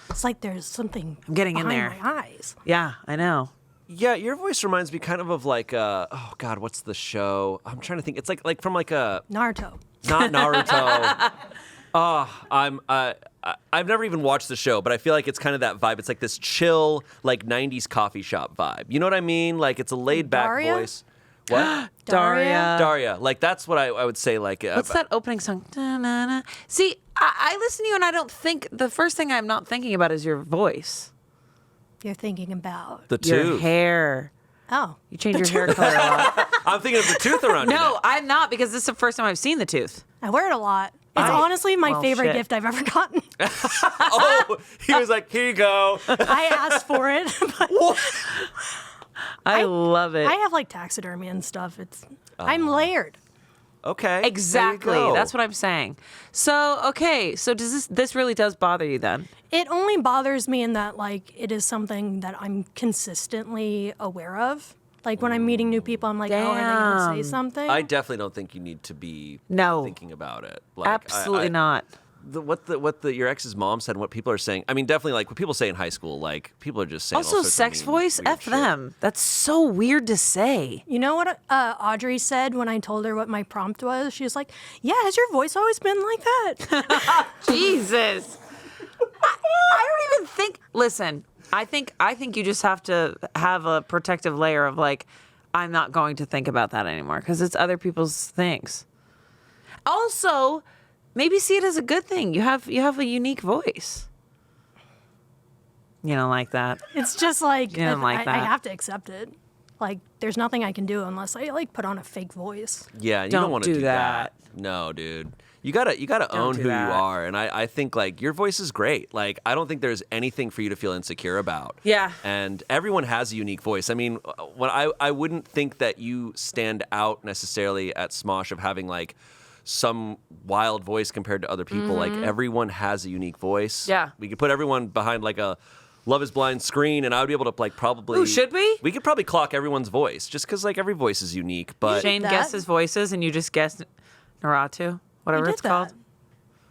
it's like there's something I'm getting in behind there. my eyes. yeah, I know. Yeah, your voice reminds me kind of like oh God, what's the show? I'm trying to think. It's like from like a Naruto. not Naruto. I've never even watched the show, but I feel like it's kind of that vibe. It's like this chill, like 90s coffee shop vibe. You know what I mean? Like it's a laid back Daria? voice. What? Daria. Daria. Like that's what I would say. Like What's that opening song? Da-na-na. See, I listen to you and I don't think, the first thing I'm not thinking about is your voice. you're thinking about? The Your tooth. hair. Oh, You change your hair color a lot. I'm thinking of the tooth around your No, neck. I'm not because this is the first time I've seen the tooth. I wear it a lot. It's honestly my well, favorite shit. gift I've ever gotten. Oh, he was like, here you go. I asked for it, but I love it. I have like taxidermy and stuff. I'm layered. Okay. Exactly. there you go. That's what I'm saying. So, okay. So does this really does bother you then? It only bothers me in that like it is something that I'm consistently aware of. Like when I'm meeting new people, I'm like, oh, are they gonna say Damn. something? I definitely don't think you need to be thinking about it. Like, Absolutely not. What your ex's mom said and what people are saying. I mean, definitely like what people say in high school. Like people are just saying. all Also, sorts of sex mean, voice, weird F shit. them. That's so weird to say. You know what Audrey said when I told her what my prompt was? She was like, yeah, has your voice always been like that? Jesus. I don't even think. Listen, I think you just have to have a protective layer of like, I'm not going to think about that anymore because it's other people's things. Also, maybe see it as a good thing. You have a unique voice. You don't like that. It's just like, You don't like I that. have to accept it. Like, there's nothing I can do unless I like put on a fake voice. Yeah, you Don't don't want to do do that. No, dude. You gotta own do who that. you are, and I think like your voice is great. Like I don't think there's anything for you to feel insecure about. Yeah. And everyone has a unique voice. I mean, when I wouldn't think that you stand out necessarily at Smosh of having like some wild voice compared to other people. Like everyone has a unique voice. Yeah. We could put everyone behind like a Love is Blind screen, and I would be able to like probably. Ooh, should we? We could probably clock everyone's voice, just because like every voice is unique. But Shane that. guesses voices and you just guess Naruto, whatever We it's did called.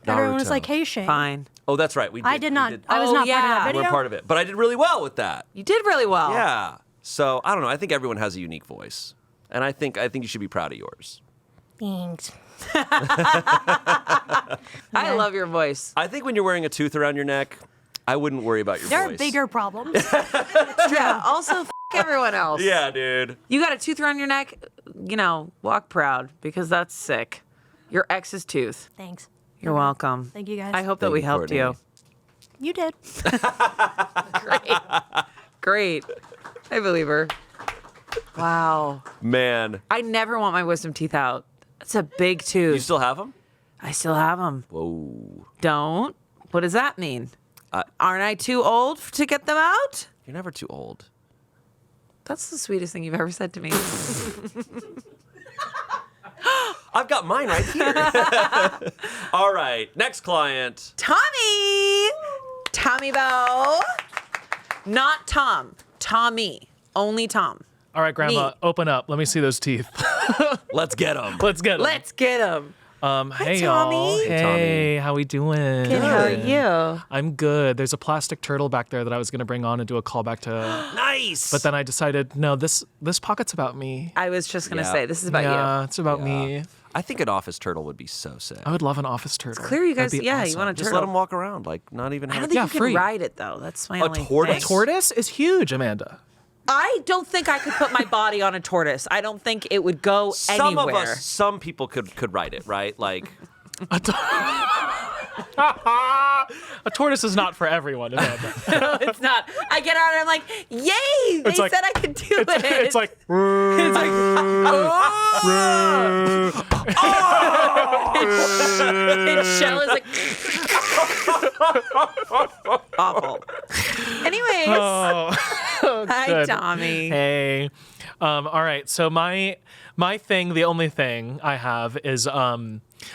that. Everyone was Naruto. like, hey, Shane. Fine. Oh, that's right. We did. I did not. We did. I was Oh, not part yeah. of that You video. weren't part of it, but I did really well with that. You did really well. Yeah. So I don't know. I think everyone has a unique voice, and I think you should be proud of yours. Thanks. I love your voice. I think when you're wearing a tooth around your neck, I wouldn't worry about your There voice. are bigger problems. Yeah. Also, f- everyone else. Yeah, dude. You got a tooth around your neck, walk proud because that's sick. Your ex's tooth. Thanks. You're welcome. Thank you, guys. I hope that Thank we you, helped Courtney. you. You did. Great. I believe her. Wow. Man, I never want my wisdom teeth out. That's a big tooth. you still have them? I still have them. Whoa. Don't. What does that mean? Aren't I too old to get them out? You're never too old. That's the sweetest thing you've ever said to me. I've got mine right here. All right, next client. Tommy! Tommy Bow. Not Tom. Tommy. Only Tom. All right, Grandma, Me. open up. Let me see those teeth. Let's get them. Let's get 'em. Let's get him. Hey, Tommy. y'all. Hey, Hey, how we doing? Good. How are you? I'm good. There's a plastic turtle back there that I was going to bring on and do a callback to. Nice. But then I decided, no, this pocket's about me. I was just going to Yeah. say, this is about yeah, you. it's about me. I think an office turtle would be so sick. I would love an office turtle. Clear you That'd guys, be yeah, you awesome. want a Just turtle. let them walk around, like not even. I Have don't think Yeah, you can free. ride it, though. That's my A only tortoise? thing. Tortoise is huge, Amanda. I don't think I could put my body on a tortoise. I don't think it would go Some anywhere. of us, some people could ride it, right? Like A tortoise is not for everyone, Amanda. No, it's not. I get out and I'm like, yay! They It's like- said I could do it. It's like, It's like, its shell is like awful. Anyways, hi good. Tommy. Hey. All right. So my thing, the only thing I have is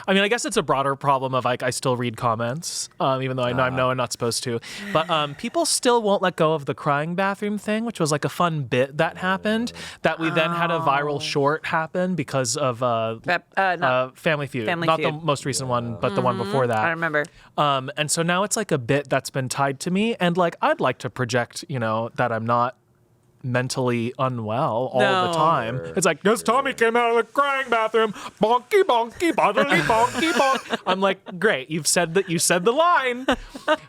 I mean, I guess it's a broader problem of like I still read comments, even though I know I'm not supposed to. But people still won't let go of the crying bathroom thing, which was like a fun bit that happened that we then had a viral short happen because of Family Feud. Family not Feud. the most recent one, but the one before that. I remember. And so now it's like a bit that's been tied to me, and like I'd like to project, that I'm not mentally unwell all the time. It's like, yes, Tommy came out of the crying bathroom, bonky bonky, bodily bonky bonk. I'm like, great, you said the line.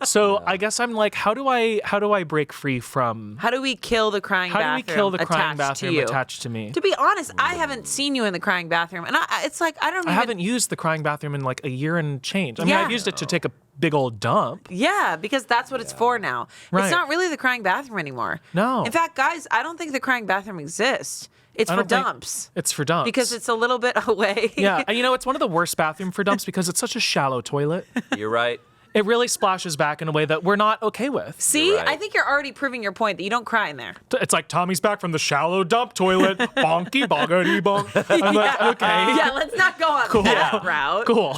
So I guess I'm like, how do I break free from? How do we kill the crying bathroom? How do we kill the crying attached to bathroom you? attached to me? To be honest, I haven't seen you in the crying bathroom, and it's like I don't. I even... haven't used the crying bathroom in like a year and change. I mean, Yeah. I've used it to take a big old dump. Yeah, because that's what it's for now. Right. It's not really the crying bathroom anymore. No. In fact, guys, I don't think the crying bathroom exists. It's I for don't think- dumps. It's for dumps. Because it's a little bit away. Yeah, and it's one of the worst bathroom for dumps because it's such a shallow toilet. You're right. It really splashes back in a way that we're not okay with. See, right. I think you're already proving your point that you don't cry in there. It's like Tommy's back from the shallow dump toilet. Bonky, boggity, bonk. I'm like, okay. Yeah, let's not go on that route. Cool.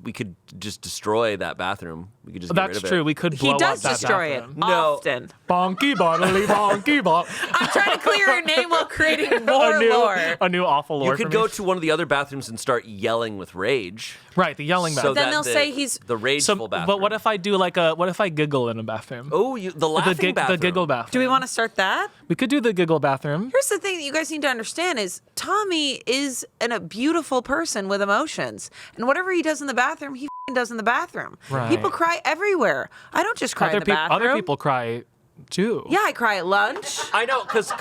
We could just destroy that bathroom. We could just get rid That's of true. it. We could He blow does up that destroy bathroom. it often. Bonky, bodily, bonky, bonk. I'm trying to clear your name while creating more lore. A new awful lore You could for go me. to one of the other bathrooms and start yelling with rage. Right, the yelling So bathroom. Then that they'll the- say he's- the rageful bathroom. But what if I do what if I giggle in a bathroom? Oh, the laughing bathroom. The giggle bathroom. Do we want to start that? We could do the giggle bathroom. Here's the thing that you guys need to understand is Tommy is a beautiful person with emotions. And whatever he does in the bathroom, he does in the bathroom. Right. People cry everywhere. I don't just cry in the bathroom. Other people cry too. Yeah, I cry at lunch. I know, because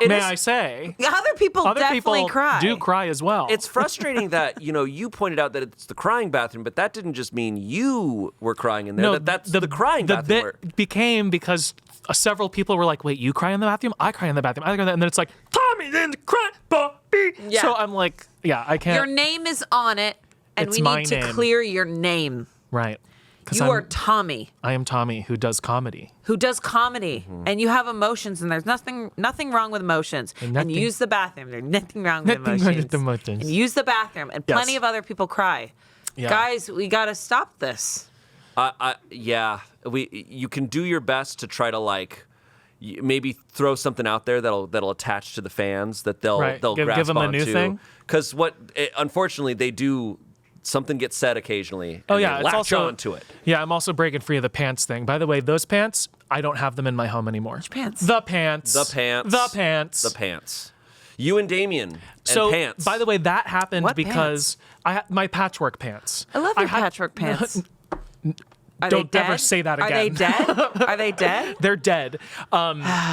May I say? Other people definitely cry. do cry as well. It's frustrating that you pointed out that it's the crying bathroom, but that didn't just mean you were crying in there. No, That's the crying the bathroom. bit became because several people were like, "Wait, you cry in the bathroom? I cry in the bathroom." I cry in the-" And then it's like, "Tommy in the cry, Bobby." Yeah. So I'm like, "Yeah, I can't." Your name is on it, and It's we my need to name. clear your name. Right. You are Tommy, I am Tommy who does comedy. who does comedy, Mm-hmm. and you have emotions, and there's nothing wrong with emotions. And Nothing- use the bathroom. There's nothing wrong with Nothing wrong emotions. with emotions. And use the bathroom, and Yes. plenty of other people cry. Yeah. Guys, we got to stop this. You can do your best to try to maybe throw something out there that'll attach to the fans that they'll Right. they'll Give grasp them a new onto. thing? Because unfortunately they do. Something gets said occasionally. And Oh yeah, they it's latch also onto it. Yeah, I'm also breaking free of the pants thing. By the way, those pants, I don't have them in my home anymore. Which pants? The pants. The pants. The pants. The pants. You and Damien and So, pants. by the way, that happened What because my patchwork pants. I love your patchwork pants. Are Don't they ever dead? say that Are they again. dead? Are they dead? They're dead.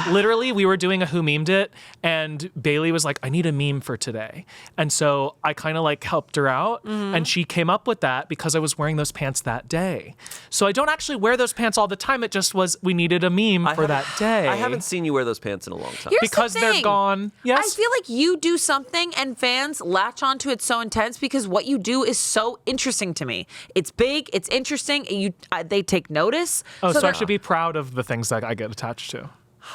Literally, we were doing a Who Memed It, and Bailey was like, I need a meme for today. And so I kind of helped her out, and she came up with that because I was wearing those pants that day. So I don't actually wear those pants all the time. It just was, we needed a meme for that day. I haven't seen you wear those pants in a long time. Here's because the they're thing. gone. Yes. I feel like you do something and fans latch onto it so intense because what you do is so interesting to me. It's big, it's interesting, and they take notice. Oh, so I that- should be proud of the things that I get attached to.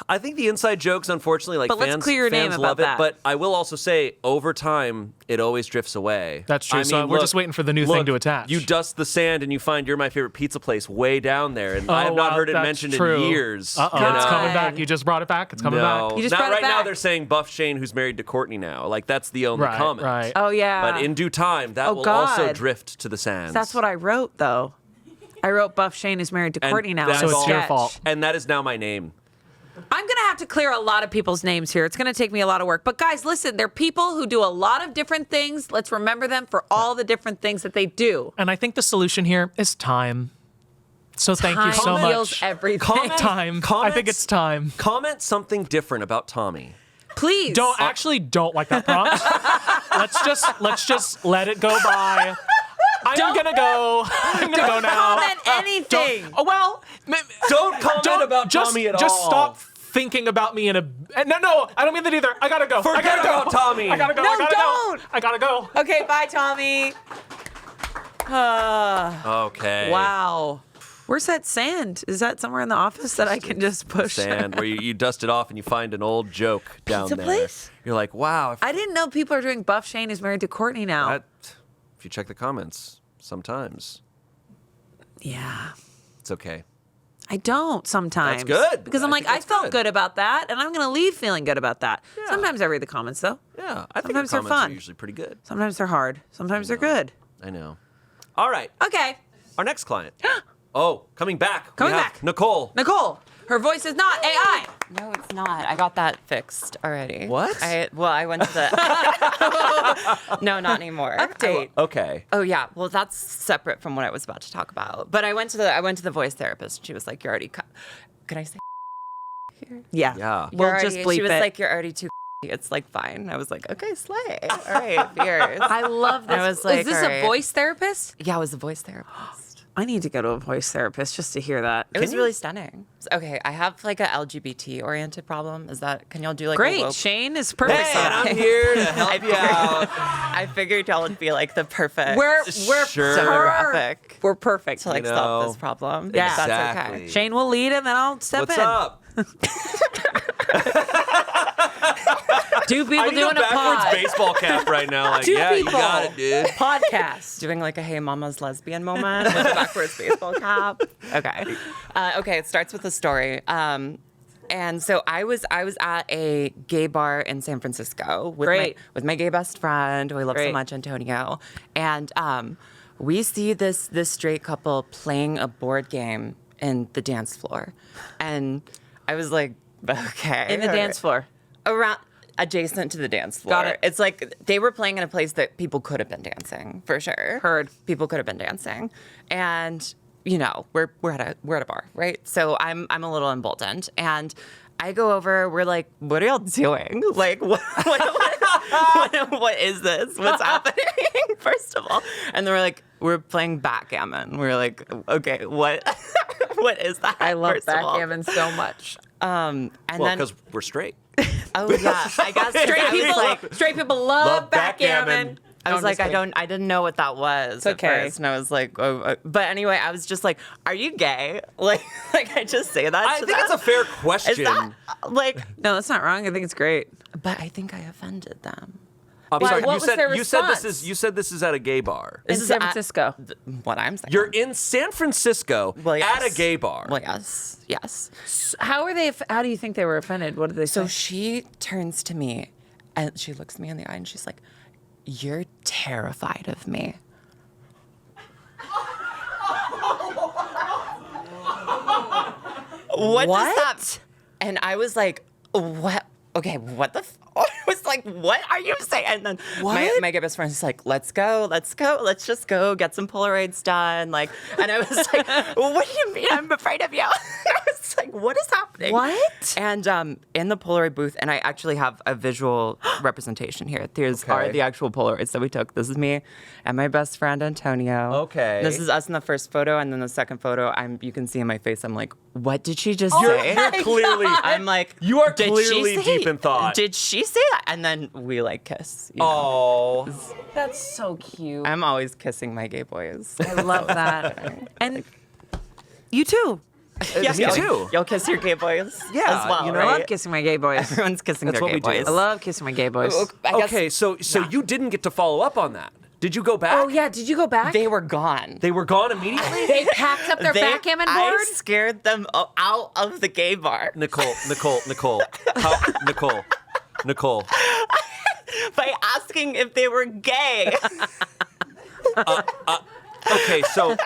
I think the inside jokes, unfortunately, But let's fans, clear your name fans about love that. it. But I will also say, over time, it always drifts away. That's true. I So mean, we're just waiting for the new thing to attach. You dust the sand and you find You're My Favorite Pizza Place way down there, and I have not wow, heard it that's mentioned true. in years. Uh-oh, you it's know? coming back. You just brought it back. It's coming No, back. You just not brought it right now. back. They're saying Buff Shane, who's married to Courtney now. That's the only Right, comment. right. Oh, yeah. But in due time, that Oh, will also God. drift to the sands. That's what I wrote, though. I wrote Buff Shane is married to And Courtney now. that's as a So it's your sketch. fault. And that is now my name. I'm going to have to clear a lot of people's names here. It's going to take me a lot of work. But guys, listen, they're people who do a lot of different things. Let's remember them for all the different things that they do. And I think the solution here is time. So thank you so Time heals much. everything. Time. I think it's time. Comment something different about Tommy. Please. Don't like that prompt. let's just let it go by. I'm gonna go now. Comment anything. Don't comment about just, Tommy at just all. stop thinking about me in a. No, I don't mean that either. I gotta go. I Forget gotta go. about Tommy. I gotta go. No, I gotta don't. go. I gotta go. Okay, bye, Tommy. Okay. Wow. Where's that sand? Is that somewhere in the office that I can just push? Sand where you dust it off and you find an old joke down Pizza there. place? You're like, wow. I didn't know people are doing Buff Shane is married to Courtney now. If you check the comments, sometimes Yeah. it's okay. I don't sometimes. That's good. Because I'm I like, think I that's felt good. good about that, and I'm going to leave feeling good about that. Yeah. Sometimes I read the comments, though. Yeah, I think Sometimes the they're comments fun. are usually pretty good. Sometimes they're hard. Sometimes they're good. I know. All right, Okay. our next client. Oh, coming back. Coming we have back. Nicole. Nicole, her voice is not AI. No, it's not. I got that fixed already. What? I went to the. No, not anymore. Update. Okay. Oh yeah. Well, that's separate from what I was about to talk about. But I went to the voice therapist. She was like, "You're already." Can I say? Yeah. Yeah. We'll You're just already- bleep She was it. like, "You're already too It's like fine. I was like, okay, slay. All right, fierce. I love this. I was like, is this all a right. voice therapist? Yeah, I was a voice therapist. I need to go to a voice therapist just to hear that. It was really stunning. Okay, I have like a LGBT oriented problem. Can y'all do like Great. a woke? Shayne is perfect. Hey, for and that. I'm here to help you out. I figured y'all would be like the perfect We're Sure. demographic we're perfect. to like You solve know, this problem. Yeah. If that's exactly. okay. Shayne will lead, and then I'll step What's in. up? Two people I need doing a a backwards pod. baseball cap right now. Like, Two yeah, people. you got it, dude. Podcast. Doing like a Hey Mama's lesbian moment with a backwards baseball cap. Okay. Okay, it starts with a story. And so I was at a gay bar in San Francisco with my gay best friend who I love so Great. much, Antonio. And we see this straight couple playing a board game in the dance floor. And I was like, okay. In the dance floor. Around adjacent to the dance floor. Got it. It's like they were playing in a place that people could have been dancing, for sure. Heard. People could have been dancing. And you know, we're at a bar, right? So I'm a little emboldened. And I go over, we're like, what are y'all doing? Like what is this? What's happening? First of all. And they're like, we're playing backgammon. We're like, okay, what is that? I love first of all? backgammon so much. And Well, then because we're straight. oh yeah, I guess Straight people love backgammon. I was like, I didn't know what that was at okay. first, and I was like, oh, but anyway, I was just like, are you gay? Like I just say that. I to think them? it's a fair Is question. that like? No, that's not wrong. I think it's great. But I think I offended them. I'm Why, sorry. what You was said their you said this response? is you said this is at a gay bar. In This is San at- Francisco. What I'm saying. You're in San Francisco Well, yes. at a gay bar. Well, yes. How do you think they were offended? What did they say? So she turns to me, and she looks me in the eye, and she's like, "You're terrified of me." What does that? And I was like, what? Okay, what the? I was like, what are you saying? And then my gay best friend is like, let's go, let's just go get some Polaroids done. Like, and I was like, what do you mean? I'm afraid of you. I was like, what is happening? What? And in the Polaroid booth, and I actually have a visual representation here. These are the actual Polaroids that we took. This is me and my best friend Antonio. Okay. This is us in the first photo, and then the second photo, you can see in my face, I'm like, what did she just say? You're clearly. I'm like, You are did clearly she say- deep in thought. Did she say that? And then we like kiss. You know? Oh. That's so cute. I'm always kissing my gay boys. I love that. And you too. Yeah, me too. You'll kiss your gay boys Yeah, as well, you know, I right? love kissing my gay boys. Everyone's kissing That's their what gay we do. boys. I love kissing my gay boys. I guess Okay, so you didn't get to follow up on that. Did you go back? Oh yeah, did you go back? they were gone. They were gone immediately? They packed up their backgammon board. I scared them out of the gay bar Nicole. Nicole. by asking if they were gay. Okay, so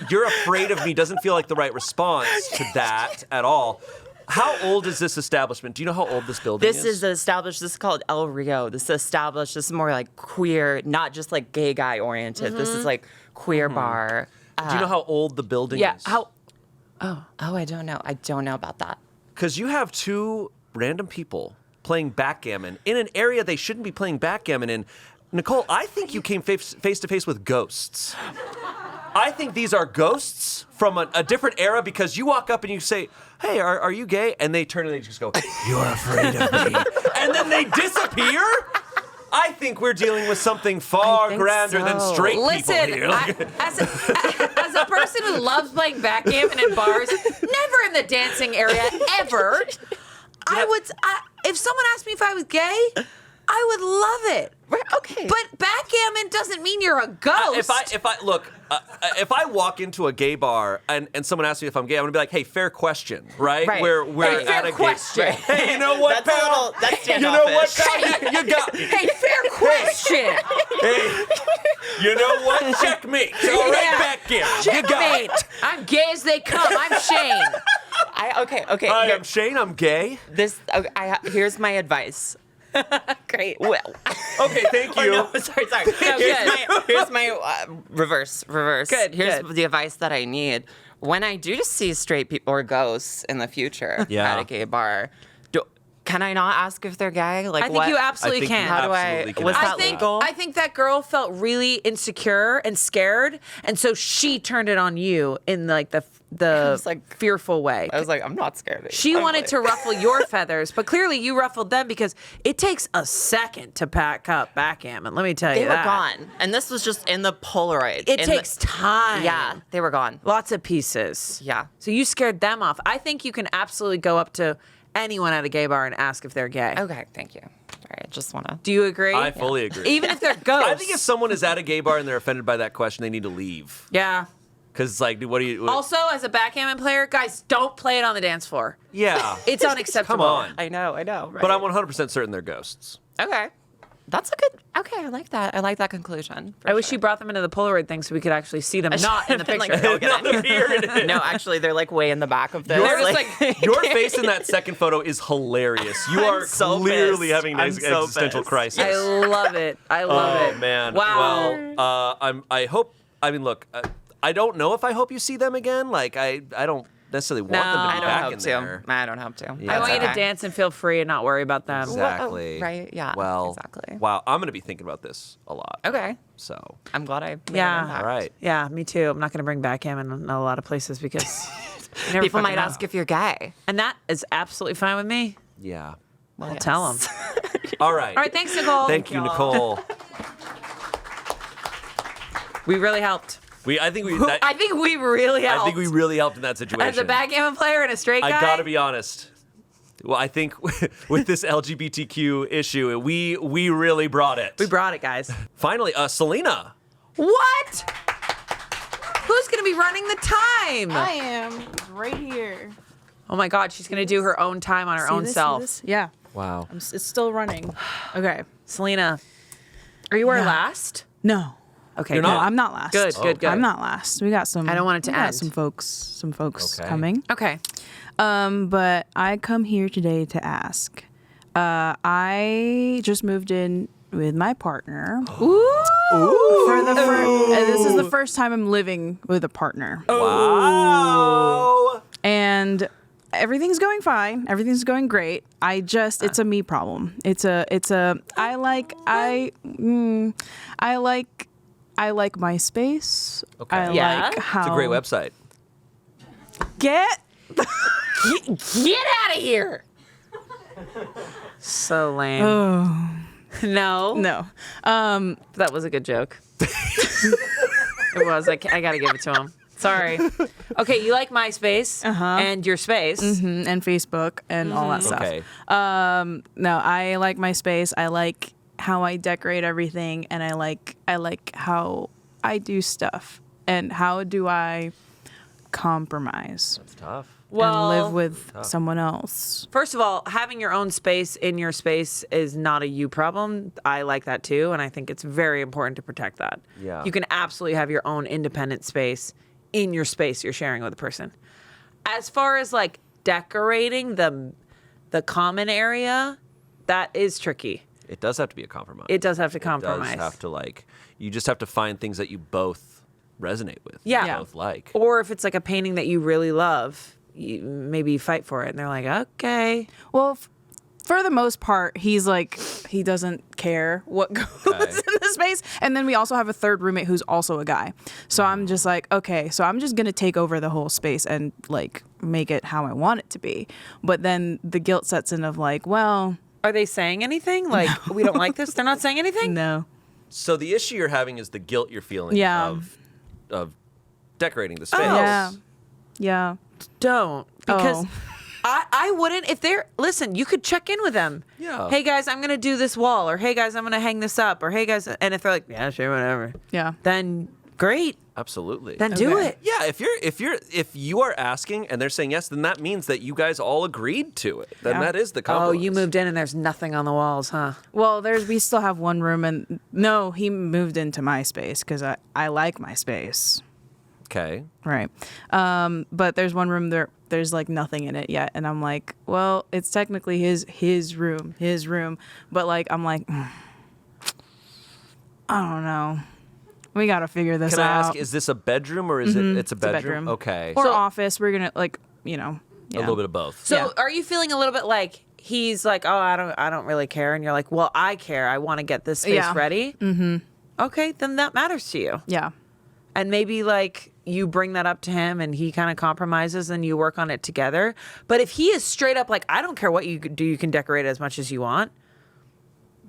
you're afraid of me doesn't feel like the right response to that at all. How old is this establishment? Do you know how old this building This is established. This is called El Rio. This is established. This is more like queer, not just like gay guy oriented. This is like queer bar. Do you know how old the building Yeah. is? How? Oh, I don't know. I don't know about that. Because you have two random people playing backgammon in an area they shouldn't be playing backgammon in. Nicole, I think you came face to face with ghosts. I think these are ghosts from a different era because you walk up and you say, hey, are you gay? And they turn and they just go, you're afraid of me. And then they disappear? I think we're dealing with something far grander than straight Listen, people here. as a person who loves playing backgammon in bars, never in the dancing area ever. If someone asked me if I was gay, I would love it. Right, okay. But backgammon doesn't mean you're a ghost. If I walk into a gay bar and someone asks me if I'm gay, I'm gonna be like, hey, fair question, right? Right. We're Hey, at fair a question. gay. Hey, you know what, That's a pal? little- that's you know what, standoffish. pal? You got me. Hey, fair question. Hey, you know what? Checkmate. All right, backgammon. You got Checkmate. it. I'm gay as they come. I'm Shayne. Okay. Hi, here- I'm Shayne. I'm gay. Here's my advice. Great. Well, Okay, thank you. no, sorry. Here's my reverse. Good, Here's good. the advice that I need. When I do see straight people or ghosts in the future Yeah. at a gay bar, Can I not ask if they're gay? Like, I think you absolutely I think you can. How do absolutely I? can Was ask that that. legal? I think that girl felt really insecure and scared, and so she turned it on you in like the was like- fearful way. I was like, I'm not scared. Of She you. wanted to ruffle your feathers, but clearly you ruffled them because it takes a second to pack up backgammon. Let me tell you They were that. gone, and this was just in the Polaroid. It In takes time. Yeah, they were gone. Lots of pieces. Yeah. So you scared them off. I think you can absolutely go up to anyone at a gay bar and ask if they're gay. Okay, thank you. All right, I just want to. Do you agree? I fully agree. Even if they're ghosts. I think if someone is at a gay bar and they're offended by that question, they need to leave. Yeah. Because it's like, what do you? Also, as a backgammon player, guys, don't play it on the dance floor. Yeah. It's unacceptable. Come on. I know. Right? But I'm 100% certain they're ghosts. Okay. That's a good. Okay, I like that. I like that conclusion. I wish you brought them into the Polaroid thing so we could actually see them, not in the been like, picture. no, get in here. No, actually, they're like way in the back of this. Your, your face in that second photo is hilarious. You are so clearly pissed. having an I'm so existential pissed. crisis. I love it. I love it. Oh man! Wow. Well, I hope. I mean, look, I don't know if I hope you see them again. Like, I don't necessarily want them to No. be I don't back hope in to. there. I don't hope to. Yeah. I want you to okay. dance and feel free and not worry about them. Exactly. right, yeah, Well. exactly. Wow. I'm gonna be thinking about this a lot. Okay. So. I'm glad I made Yeah. an impact. All right. Yeah, me too. I'm not going to bring backgammon in a lot of places because you never People fucking might know. ask if you're gay. And that is absolutely fine with me. Yeah. I'll tell them. All right. All right, thanks, Nicole. Thank you, Nicole. We really helped. I think we really helped. I think we really helped in that situation. As a backgammon player and a straight guy. I gotta be honest. Well, I think with this LGBTQ issue, we really brought it. We brought it, guys. Finally, Selina. What? Who's going to be running the time? I am right here. Oh my God, she's going to do her own time on her own self. Yeah, Wow. it's still running. Okay. Selena, are you our last? No. Okay, You're good. not? I'm not last. Good, good, good. I'm not last. We got some. I don't want it to we got end. Some folks Okay. coming. Okay. But I come here today to ask. I just moved in with my partner. For the this is the first time I'm living with a partner. Wow. And everything's going fine. Everything's going great. It's a me problem. I like my space. Okay. I Yeah? like how It's a great website. Get Get out of here. So lame. No. no. That was a good joke. It was. I got to give it to him. Sorry. Okay, you like MySpace and your space. And Facebook and all that stuff. Okay. No, I like my space. I like how I decorate everything, and I like how I do stuff. And how do I compromise It's tough. Well, and live with someone else? first of all, having your own space in your space is not a you problem. I like that too, and I think it's very important to protect that. Yeah. You can absolutely have your own independent space in your space you're sharing with a person. As far as like decorating the common area, that is tricky. It does have to be a compromise. It does have to It compromise. does have to you just have to find things that you both resonate with. Yeah. You both like. Or if it's like a painting that you really love, maybe you fight for it, and they're like, okay. Well, for the most part, he doesn't care what goes in the space. And then we also have a third roommate who's also a guy. So I'm just like, okay, so I'm just going to take over the whole space and like make it how I want it to be. But then the guilt sets in of like, well, Are they saying anything? Like, we don't like this? They're not saying anything? no. So the issue you're having is the guilt you're feeling Yeah. of decorating the space. Yeah. Yeah. Don't. Because Oh. I wouldn't, if they're, listen, you could check in with them. Yeah. Hey guys, I'm going to do this wall, or hey guys, I'm going to hang this up, or hey guys, and if they're like, yeah, sure, whatever, Yeah. then great. Absolutely. Then do Okay. it. Yeah, if you are asking and they're saying yes, then that means that you guys all agreed to it. Then Yeah. that is the Oh, compromise. you moved in and there's nothing on the walls, huh? Well, we still have one room, and no, he moved into my space because I like my space. Okay. Right. But there's one room there's like nothing in it yet. And I'm like, well, it's technically his room. But like, I'm like, I don't know. We got to figure this Can I out. ask, is this a bedroom or is it's a bedroom? bedroom. Okay. Or So- office. We're going to like, A little bit of both. So Yeah. are you feeling a little bit like he's like, oh, I don't really care, and you're like, well, I care. I want to get this space Yeah. ready. Mm-hmm. Okay, then that matters to you. Yeah. And maybe like you bring that up to him and he kind of compromises and you work on it together. But if he is straight up like, I don't care what you do, you can decorate as much as you want,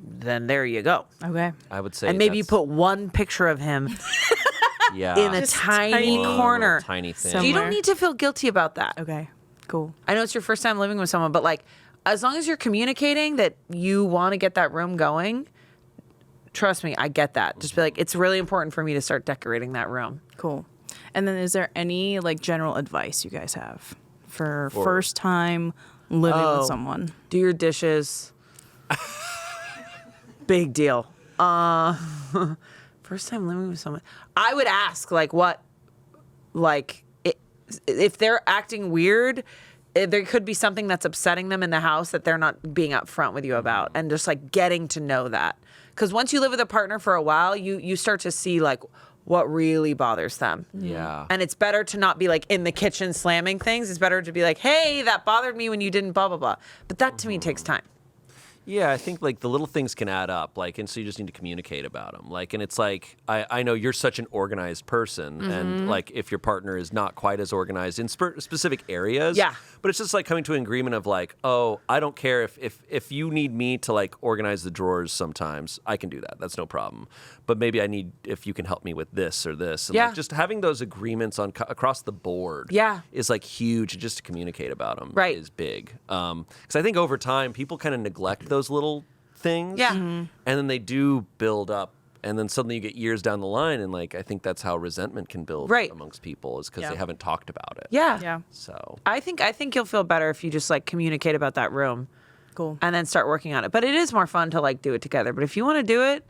then there you go. Okay. I would say, And maybe you that's- put one picture of him yeah, in a tiny corner. little tiny thing. So you don't Somewhere. need to feel guilty about that. Okay. Cool. I know it's your first time living with someone, but like, as long as you're communicating that you want to get that room going, trust me, I get that. Just be like, it's really important for me to start decorating that room. Cool. And then is there any like general advice you guys have for first time living with someone? Do your dishes. Big deal. First time living with someone. I would ask like what, like if they're acting weird, there could be something that's upsetting them in the house that they're not being upfront with you about, and just like getting to know that. Because once you live with a partner for a while, you start to see like what really bothers them. Yeah. And it's better to not be like in the kitchen slamming things. It's better to be like, hey, that bothered me when you didn't blah, blah, blah. But that to me takes time. Yeah, I think like the little things can add up, like, and so you just need to communicate about them. Like, and it's like, I know you're such an organized person, and like if your partner is not quite as organized in specific areas, Yeah. but it's just like coming to an agreement of like, oh, I don't care if you need me to like organize the drawers sometimes, I can do that. That's no problem. But maybe I need, if you can help me with this or this. And Yeah. like just having those agreements on across the board Yeah. is like huge. Just to communicate about them Right. is big. Because I think over time, people kind of neglect those little things. Yeah. And then they do build up. And then suddenly you get years down the line. And like, I think that's how resentment can build Right. amongst people, is because Yeah. they haven't talked about it. Yeah. Yeah. So I think you'll feel better if you just like communicate about that room Cool. and then start working on it. But it is more fun to like do it together. But if you want to do it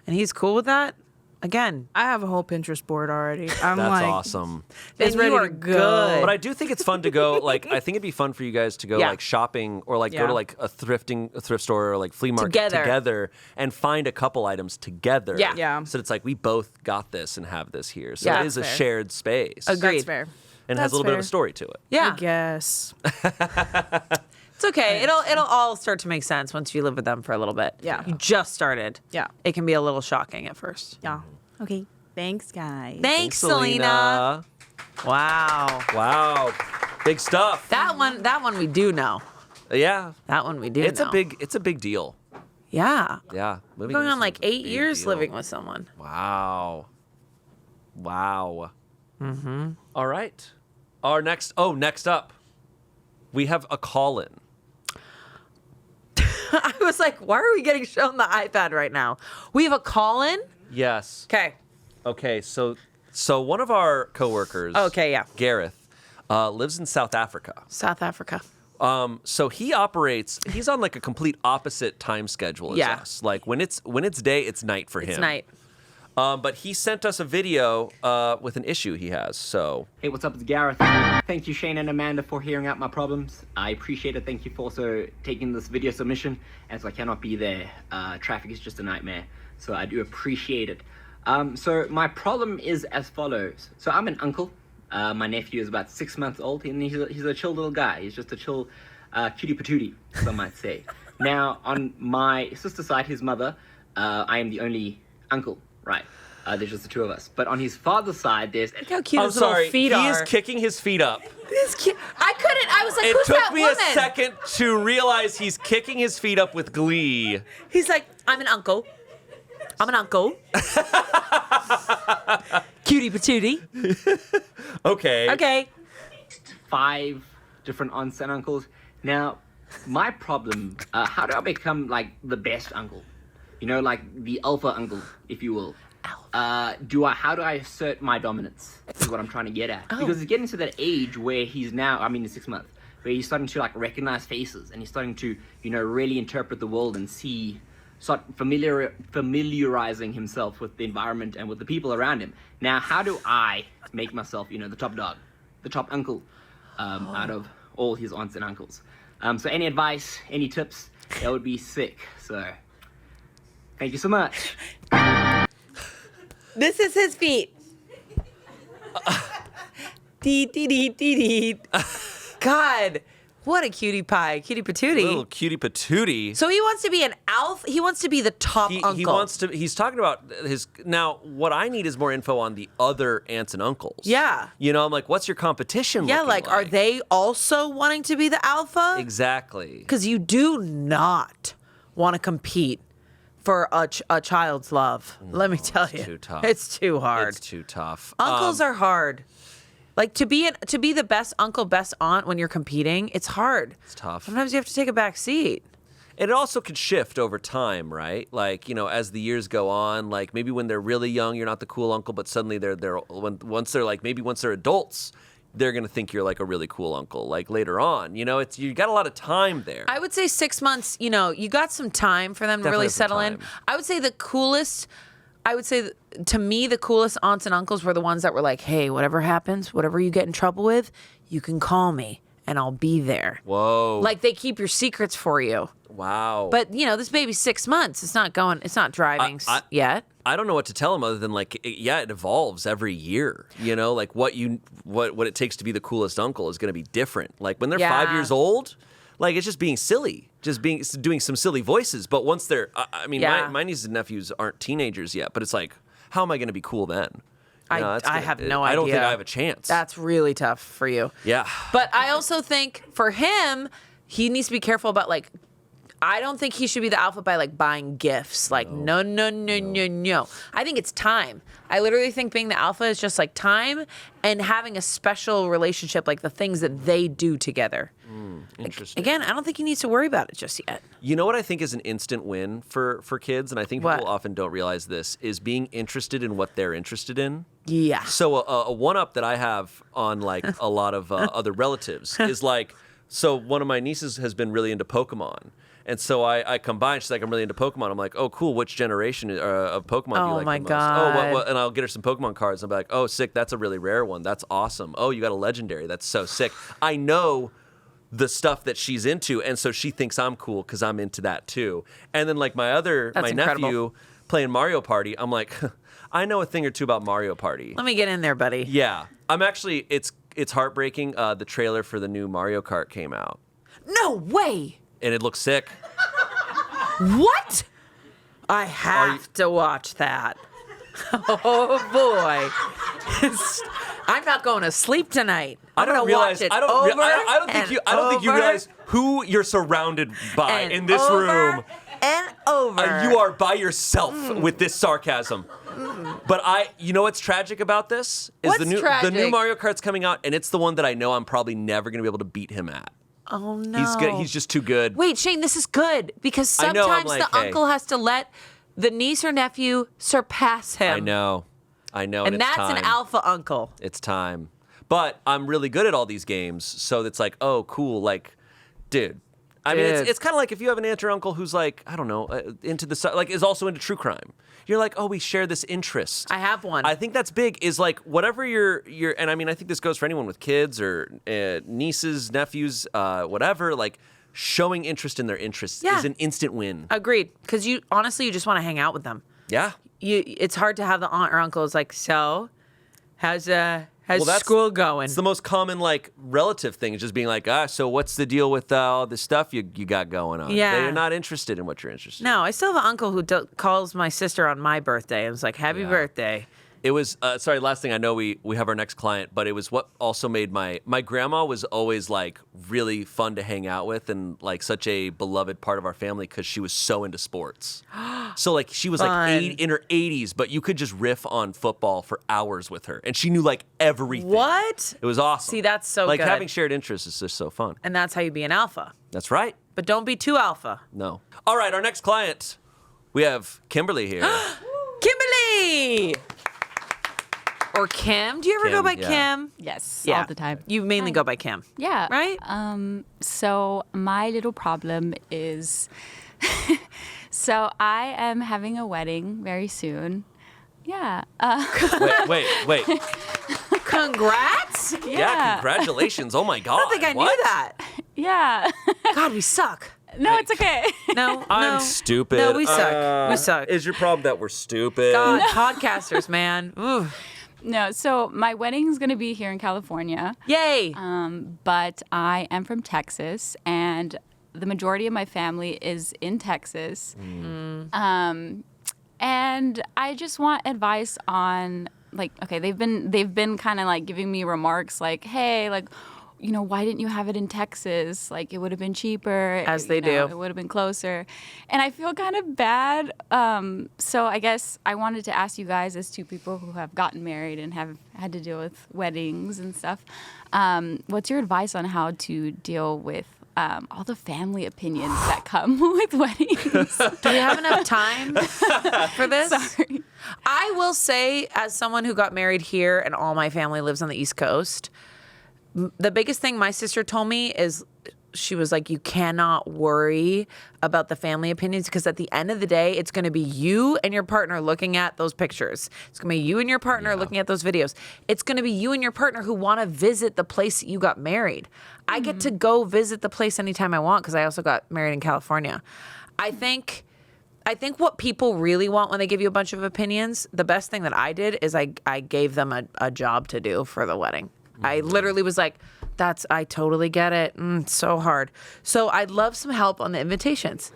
and he's cool with that, again, I have a whole Pinterest board already. I'm that's like, awesome. it's then ready you are to go. good. But I do think it's fun to go, like, I think it'd be fun for you guys to go, Yeah. like, shopping or, like, go Yeah. to, like, a thrift store or, like, flea market Together. together and find a couple items together. Yeah. Yeah. So it's like, we both got this and have this here. So Yeah. it is a That's fair. shared space. Agreed. That's fair. And it has That's a little bit of fair. a story to it. Yeah. I guess. It's okay. It'll all start to make sense once you live with them for a little bit. Yeah. You just started. Yeah. It can be a little shocking at first. Yeah. Okay. Thanks, guys. Thanks, Selena. Wow. Wow. Big stuff. That one we do know. Yeah. That one we do It's know. a big deal. Yeah. Yeah. Moving Going into on like something's a 8 big years deal. living with someone. Wow. Mm-hmm. All right. Next up, we have a call-in. I was like, why are we getting shown the iPad right now? We have a call-in? Yes. Okay. So one of our coworkers, Okay, yeah. Gareth, lives in South Africa. South Africa. So he's on like a complete opposite time schedule as Yeah. us. Like when it's day, it's night for him. It's night. But he sent us a video with an issue he has. So Hey, what's up? It's Gareth. Thank you, Shayne and Amanda, for hearing out my problems. I appreciate it. Thank you for also taking this video submission, as I cannot be there. Traffic is just a nightmare, so I do appreciate it. So my problem is as follows. So I'm an uncle. My nephew is about 6 months old, and he's a chill little guy. He's just a chill cutie patootie, some might say. Now, on my sister's side, his mother, I am the only uncle. Right. There's just the two of us. But on his father's side, there's... Look how cute I'm his little sorry, feet he are. is kicking his feet up. I couldn't. I was like, It who's took that me woman? a second to realize he's kicking his feet up with glee. He's like, I'm an uncle. I'm an uncle. Cutie patootie. Okay. Okay. 5 different aunts and uncles. Now, my problem, how do I become, like, the best uncle? You know, like the alpha uncle, if you will. How do I assert my dominance? Is what I'm trying to get at. Because he's getting to that age where he's now, I mean, in 6 months, where he's starting to like recognize faces, and he's starting to, you know, really interpret the world and start familiarizing himself with the environment and with the people around him. Now, how do I make myself, you know, the top dog, the top uncle, out of all his aunts and uncles? So any advice, any tips, that would be sick. So thank you so much. This is his feet. Dee, dee, dee, dee, dee. God, What a cutie pie, cutie patootie. Little cutie patootie. So he wants to be an alpha. He wants to be the top uncle. He wants to. He's talking about his. Now, what I need is more info on the other aunts and uncles. Yeah. You know, I'm like, what's your competition? Yeah, looking like, are they also wanting to be the alpha? Exactly. Because you do not want to compete for a child's love. Let me tell you, too tough. it's too hard. It's too tough. Uncles are hard. Like to be the best uncle, best aunt when you're competing, it's hard. It's tough. Sometimes you have to take a back seat. It also could shift over time, right? Like, you know, as the years go on, like maybe when they're really young, you're not the cool uncle, but suddenly once they're adults, they're gonna think you're like a really cool uncle. Like later on, you know, you got a lot of time there. I would say 6 months. You know, you got some time for them to Definitely really have some settle in. time. I would say to me, the coolest aunts and uncles were the ones that were like, hey, whatever happens, whatever you get in trouble with, you can call me and I'll be there. Whoa. Like they keep your secrets for you. Wow. But, you know, this baby's 6 months. It's not driving yet. I don't know what to tell him other than like, it evolves every year. You know, like what it takes to be the coolest uncle is going to be different. Like when they're 5 years old, like it's just being silly, doing some silly voices. But once they're, my nieces and nephews aren't teenagers yet, but it's like, how am I going to be cool then? You know, I have no idea. I don't think I have a chance. That's really tough for you. Yeah. But I also think for him, he needs to be careful about like, I don't think he should be the alpha by like buying gifts. Like, no. I think it's time. I literally think being the alpha is just like time and having a special relationship, like the things that they do together. Interesting. Again, I don't think he needs to worry about it just yet. You know what I think is an instant win for kids, and I think people often don't realize this, is being interested in what they're interested in. Yeah. So a one-up that I have on like a lot of other relatives is like, so one of my nieces has been really into Pokemon. And so I combine. She's like, I'm really into Pokemon. I'm like, oh, cool. Which generation of Pokemon do you like my the most? God. Oh, what? And I'll get her some Pokemon cards. I'm like, oh, sick. That's a really rare one. That's awesome. Oh, you got a legendary. That's so sick. I know the stuff that she's into, and so she thinks I'm cool because I'm into that too. And then like my nephew playing Mario Party, I'm like, I know a thing or two about Mario Party. Let me get in there, buddy. Yeah, I'm actually. It's heartbreaking. The trailer for the new Mario Kart came out. No way. And it looks sick. What? I have to watch that. Oh boy. I'm not going to sleep tonight. I'm going to watch it I don't think you realize who you're surrounded by in this room. And over. You are by yourself with this sarcasm. But you know what's tragic about this? Is What's the new tragic? Mario Kart's coming out, and it's the one that I know I'm probably never going to be able to beat him at. Oh no. He's good. He's just too good. Wait, Shane, this is good because I know, I'm sometimes like, the hey. uncle has to let the niece or nephew surpass him. I know. And it's that's time. an alpha uncle. It's time. But I'm really good at all these games, so it's like, oh, cool. Like, dude. I mean, it's kind of like if you have an aunt or uncle who's like, I don't know, is also into true crime. You're like, oh, we share this interest. I have one. I think that's big. Is like whatever your and I mean, I think this goes for anyone with kids or nieces, nephews, whatever. Like showing interest in their interests is an instant win. Agreed. Because you just want to hang out with them. Yeah. It's hard to have the aunt or uncle is like, so how's that's school going? It's the most common like relative thing, is just being like, so what's the deal with all the stuff you got going on? Yeah. They're not interested in what you're interested in. No, I still have an uncle who calls my sister on my birthday and was like, happy birthday. It was, sorry, last thing, I know we have our next client, but it was what also made my grandma was always like really fun to hang out with and like such a beloved part of our family because she was so into sports. So like she was like in her 80s, but you could just riff on football for hours with her and she knew like everything. What? It was awesome. See, that's so like good. having shared interests is just so fun. And that's how you be an alpha. That's right. But don't be too alpha. No. All right, our next client, we have Kimberly here. Kimberly! Or Kim. Do you ever go by Kim? Yes, Yeah. all the time. You mainly go by Kim. Yeah. Right? So my little problem is, so I am having a wedding very soon. Yeah. Wait. Congrats! Yeah, congratulations. Oh my God. I don't think I knew that. Yeah. God, we suck. No, it's okay. No, I'm stupid. No, we suck. We suck. Is your problem that we're stupid? God, podcasters, man. Ooh. No, so my wedding's going to be here in California. Yay! But I am from Texas, and the majority of my family is in Texas. And I just want advice on, like, okay, they've been kind of like giving me remarks like, hey, like, you know, why didn't you have it in Texas? Like, it would have been cheaper. As they do. It would have been closer. And I feel kind of bad. So I guess I wanted to ask you guys, as two people who have gotten married and have had to deal with weddings and stuff, what's your advice on how to deal with all the family opinions that come with weddings? Do we have enough time for this? Sorry. I will say, as someone who got married here and all my family lives on the East Coast, the biggest thing my sister told me is she was like, you cannot worry about the family opinions, because at the end of the day, it's going to be you and your partner looking at those pictures. It's going to be you and your partner looking at those videos. It's going to be you and your partner who want to visit the place that you got married. I get to go visit the place anytime I want because I also got married in California. I think what people really want when they give you a bunch of opinions, the best thing that I did is I gave them a job to do for the wedding. I literally was like, I totally get it. It's so hard. So I'd love some help on the invitations.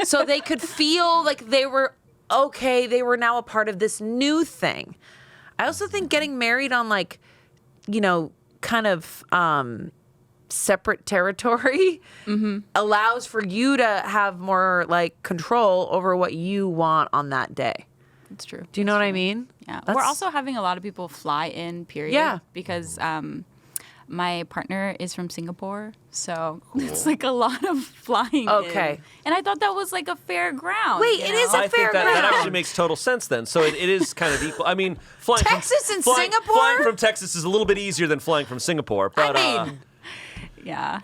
So they could feel like they were okay. They were now a part of this new thing. I also think getting married on, like, you know, kind of separate territory allows for you to have more, like, control over what you want on that day. It's true. Do you know what I mean? Yeah. We're also having a lot of people fly in, period. Yeah. Because my partner is from Singapore. So it's like a lot of flying Okay. in. And I thought that was like a fair ground. Wait, it is a I fair think that ground. actually makes total sense then. So it is kind of equal. I mean, flying Texas and flying Singapore? from Texas is a little bit easier than flying from Singapore. But I mean, Yeah.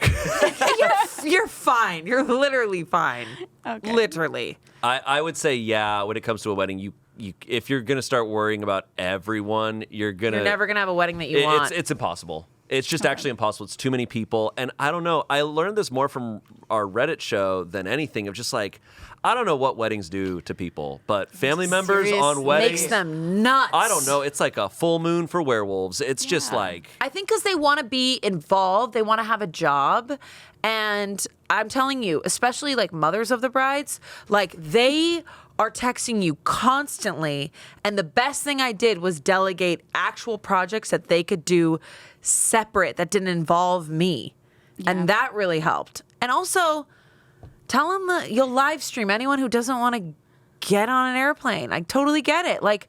you're fine. You're literally fine. Okay. Literally. I would say, yeah, when it comes to a wedding, you if you're gonna start worrying about everyone, you're never gonna have a wedding that you want. It's impossible. It's just actually impossible. It's too many people. And I don't know. I learned this more from our Reddit show than anything, of just like, I don't know what weddings do to people, but family members on weddings makes them nuts. I don't know. It's like a full moon for werewolves. It's just like, I think because they want to be involved, they want to have a job. And I'm telling you, especially like mothers of the brides, like they are texting you constantly. And the best thing I did was delegate actual projects that they could do separate that didn't involve me. Yeah. And that really helped. And also tell them that you'll live stream anyone who doesn't want to get on an airplane. I totally get it. Like,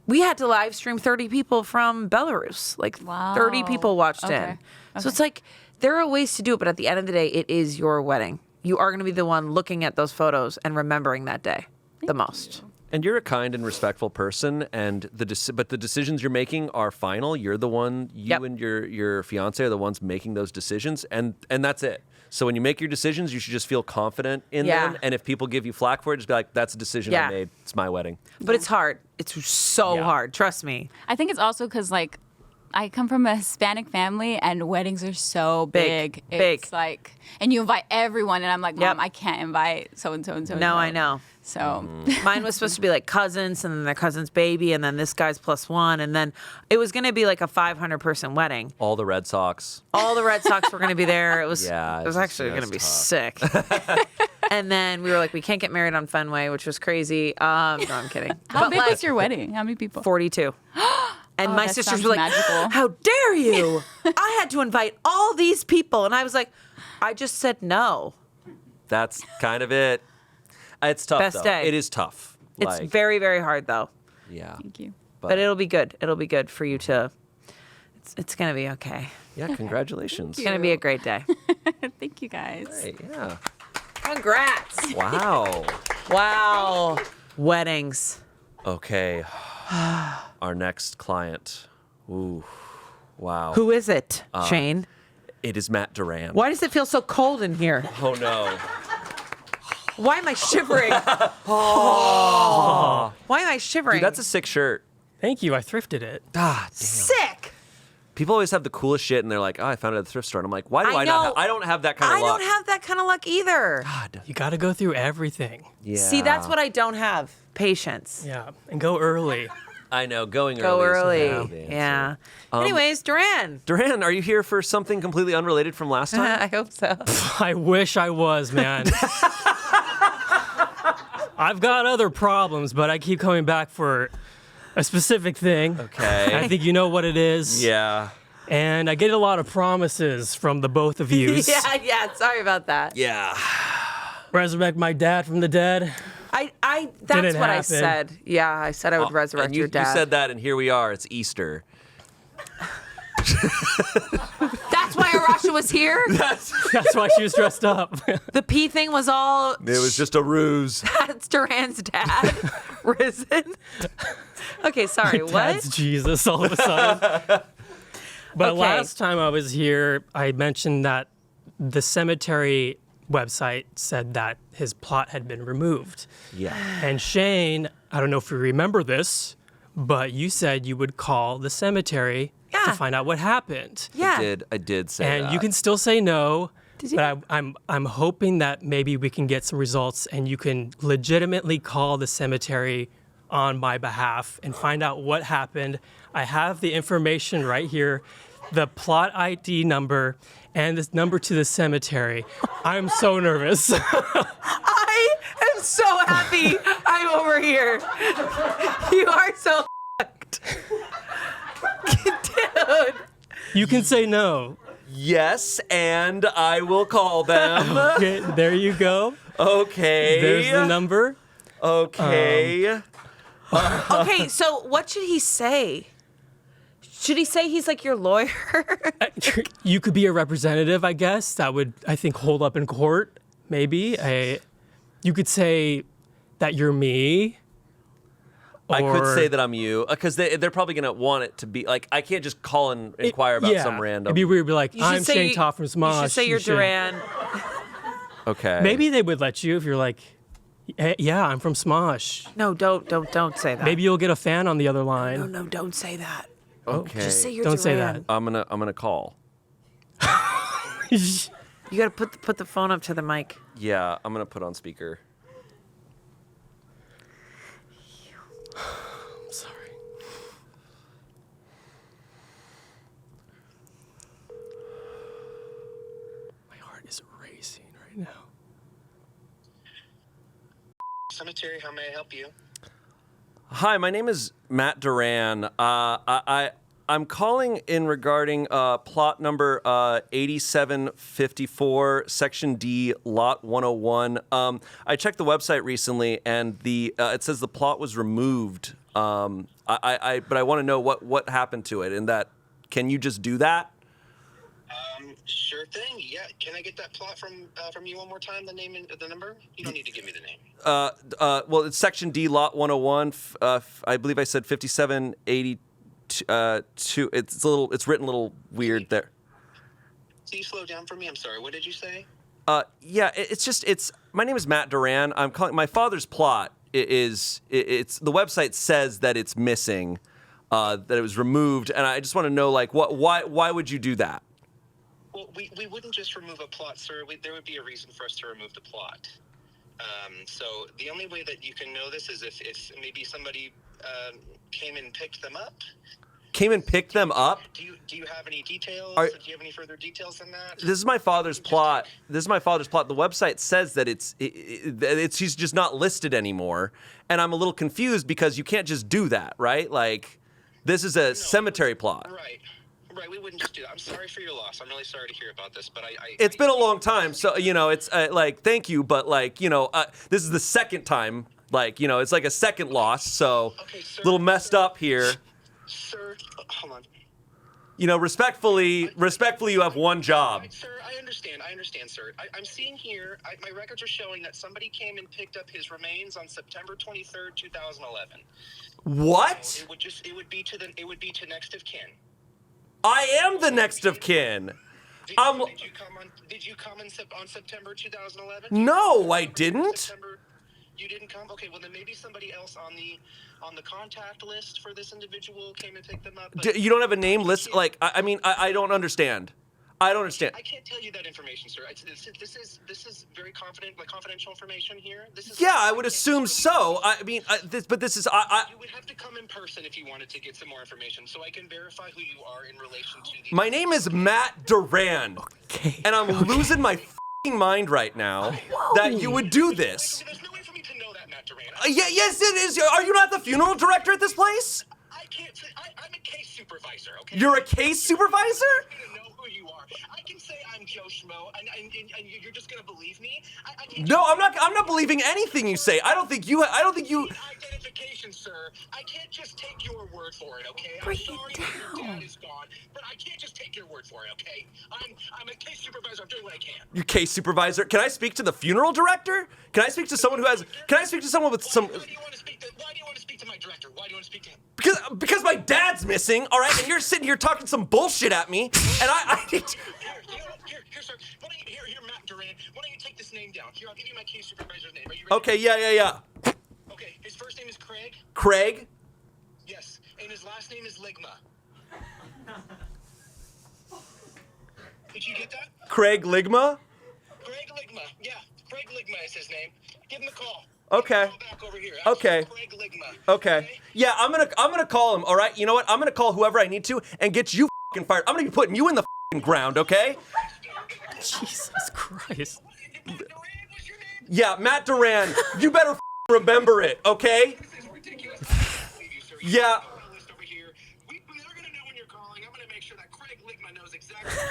we had to live stream 30 people from Belarus. Like, 30 people watched in. So it's like, there are ways to do it, but at the end of the day, it is your wedding. You are going to be the one looking at those photos and remembering that day the most. and you're a kind and respectful person, and but the decisions you're making are final. You're the one, and your fiance are the ones making those decisions, and that's it. So when you make your decisions, you should just feel confident in them. And if people give you flack for it, just be like, that's a decision I made. It's my wedding. But it's hard. It's so hard. Trust me. I think it's also because, like, I come from a Hispanic family, and weddings are so big. It's like, and you invite everyone, and I'm like, Mom, I can't invite so-and-so and so-and-so. No, I know. So mine was supposed to be like cousins, and then their cousin's baby, and then this guy's +1, and then it was going to be like a 500-person wedding. All the Red Sox. All the Red Sox were going to be there. It was it's actually going to be sick. And then we were like, we can't get married on Fenway, which was crazy. No, I'm kidding. How big was your wedding? How many people? 42. And my sisters sounds were like, magical. how dare you? I had to invite all these people. And I was like, I just said no. That's kind of it. It's tough, Best though. day. It is tough. It's very, very hard, though. Yeah. Thank you. But it'll be good. It'll be good for you to, it's going to be okay. Yeah, congratulations. It's going to be a great day. Thank you, guys. Great, yeah. Congrats. Wow. Wow. Weddings. Okay. Our next client. Ooh. Wow. Who is it, Shayne? It is Matt Duran. Why does it feel so cold in here? Oh, no. Why am I shivering? Why am I shivering? Dude, that's a sick shirt. Thank you. I thrifted it. Ah, damn. Sick. People always have the coolest shit, and they're like, oh, I found it at the thrift store. And I'm like, why do I not I don't have that kind of luck. I don't have that kind of luck either. God. You got to go through everything. Yeah. See, that's what I don't have. Patience. Yeah, and go early. I know, going Go early. early. is the answer. Yeah. Um, Anyways, Duran. Duran, are you here for something completely unrelated from last time? I hope so. I wish I was, man. I've got other problems, but I keep coming back for a specific thing. Okay. I think you know what it is. Yeah. And I get a lot of promises from the both of you. yeah. Sorry about that. Yeah. Resurrect my dad from the dead. That's Didn't what I happen. said. Yeah, I said I would resurrect And you, your dad. You said that, and here we are. It's Easter. That's why Arasha was here? That's why she was dressed up. The pee thing was all. It was just a ruse. That's Duran's dad. Risen. Okay, sorry. My What? dad's Jesus all of a sudden. But Okay. last time I was here, I mentioned that the cemetery website said that his plot had been removed. Yeah. And Shayne, I don't know if you remember this, but you said you would call the cemetery to find out what happened. Yeah. I did say And that. you can still say no, but I'm hoping that maybe we can get some results and you can legitimately call the cemetery on my behalf and find out what happened. I have the information right here, the plot ID number and this number to the cemetery. I'm so nervous. I am so happy I'm over here. You are so fucked. Dude. You can say no. Yes, and I will call them. Okay, there you go. Okay. There's the number. Okay. Okay, so what should he say? Should he say he's like your lawyer? You could be a representative, I guess. That would, I think, hold up in court, maybe. You could say that you're me. I could or- say that I'm you, because they're probably going to want it to be, like, I can't just call and inquire about yeah, some random. It'd be weird to be like, You should I'm say Shayne you- Topp from Smosh. You should say you're Duran. Okay. Maybe they would let you if you're like, yeah, I'm from Smosh. No, don't say that. Maybe you'll get a fan on the other line. No, don't say that. Okay. Just say you're Don't say Duran. that. I'm gonna call. You gotta put the phone up to the mic. Yeah, I'm gonna put on speaker. I'm sorry. My heart is racing right now. Cemetery, how may I help you? Hi, my name is Matt Duran. I'm calling in regarding plot number 8754, Section D, Lot 101. I checked the website recently, and it says the plot was removed. But I want to know what happened to it. And can you just do that? Sure thing. Yeah. Can I get that plot from you one more time? The name and the number? You don't need to give me the name. Well, it's Section D, Lot 101. I believe I said 5782. It's written a little weird there. Can you slow down for me? I'm sorry. What did you say? Yeah, it's my name is Matt Duran. I'm calling my father's plot it's the website says that it's missing, that it was removed, and I just want to know, like, why would you do that? Well, we wouldn't just remove a plot, sir. There would be a reason for us to remove the plot. So the only way that you can know this is if maybe somebody came and picked them up. Came and picked them up? Do you have any details? Are- Do you have any further details than that? This is my father's plot. The website says that he's just not listed anymore, and I'm a little confused because you can't just do that, right? Like, this is a cemetery plot. Right, we wouldn't just do that. I'm sorry for your loss. I'm really sorry to hear about this, but It's been a long time, so it's like, thank you, but like, this is the second time. Like, it's like a second loss, so a little messed up here. Sir, hold on. Respectfully, you have one job. Sir, I understand, sir. I'm seeing here, my records are showing that somebody came and picked up his remains on September 23rd, 2011. What? So it would be to next of kin. I am the next of kin. Did you come on September 2011? No, I didn't. You didn't come? Okay, well then maybe somebody else on the contact list for this individual came and picked them up. You don't have a name list? Like, I mean, I don't understand. I don't understand. I can't tell you that information, sir. This is very confidential information here. This is. Yeah, I would assume so. I mean, this is. You would have to come in person if you wanted to get some more information, so I can verify who you are in relation to the. My name is Matt Duran, and I'm losing my f***ing mind right now that you would do this. There's no way for me to know that, Matt Duran. Yes, it is. Are you not the funeral director at this place? I can't say. I'm a case supervisor. Okay. You're a case supervisor? I can say I'm Joe Schmo, and you're just gonna believe me. No, I'm not. I'm not believing anything you say. I don't think you. Identification, sir. I can't just take your word for it, okay? I'm sorry that your dad is gone, but I can't just take your word for it, okay? I'm a case supervisor. I'm doing what I can. You case supervisor? Can I speak to the funeral director? Can I speak to someone who has? Can I speak to someone with some? Why do you want to speak to my director? Why do you want to speak to him? Because my dad's missing, all right, and you're sitting here talking some bullshit at me, and I need to... Here, sir. Here, Matt Duran. Why don't you take this name down? Here, I'll give you my case supervisor's name. Are you ready? Okay, yeah. Okay, his first name is Craig. Craig? Yes, and his last name is Ligma. Did you get that? Craig Ligma? Craig Ligma, yeah. Craig Ligma is his name. Give him a call. Okay. Okay. Okay. Yeah, I'm gonna call him. All right. You know what? I'm gonna call whoever I need to and get you f***ing fired. I'm gonna be putting you in the f***ing ground. Okay? Jesus Christ. Yeah, Matt Duran. You better remember it. Okay? Yeah.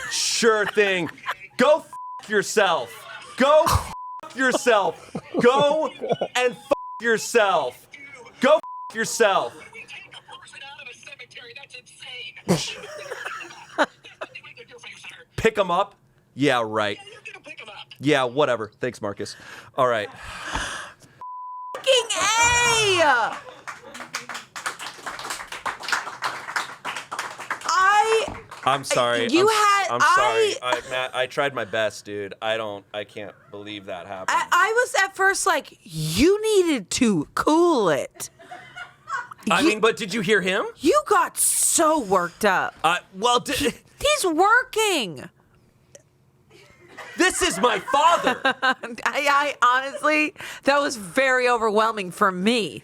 Sure thing. Go f*** yourself. Go f*** yourself. Go and f*** yourself. Go f*** yourself. Pick him up? Yeah, right. Yeah, whatever. Thanks, Marcus. All right. Fucking A! I'm sorry. Matt, I tried my best, dude. I can't believe that happened. I was at first like, you needed to cool it. I mean, but did you hear him? You got so worked up. He's working. This is my father. I honestly, that was very overwhelming for me.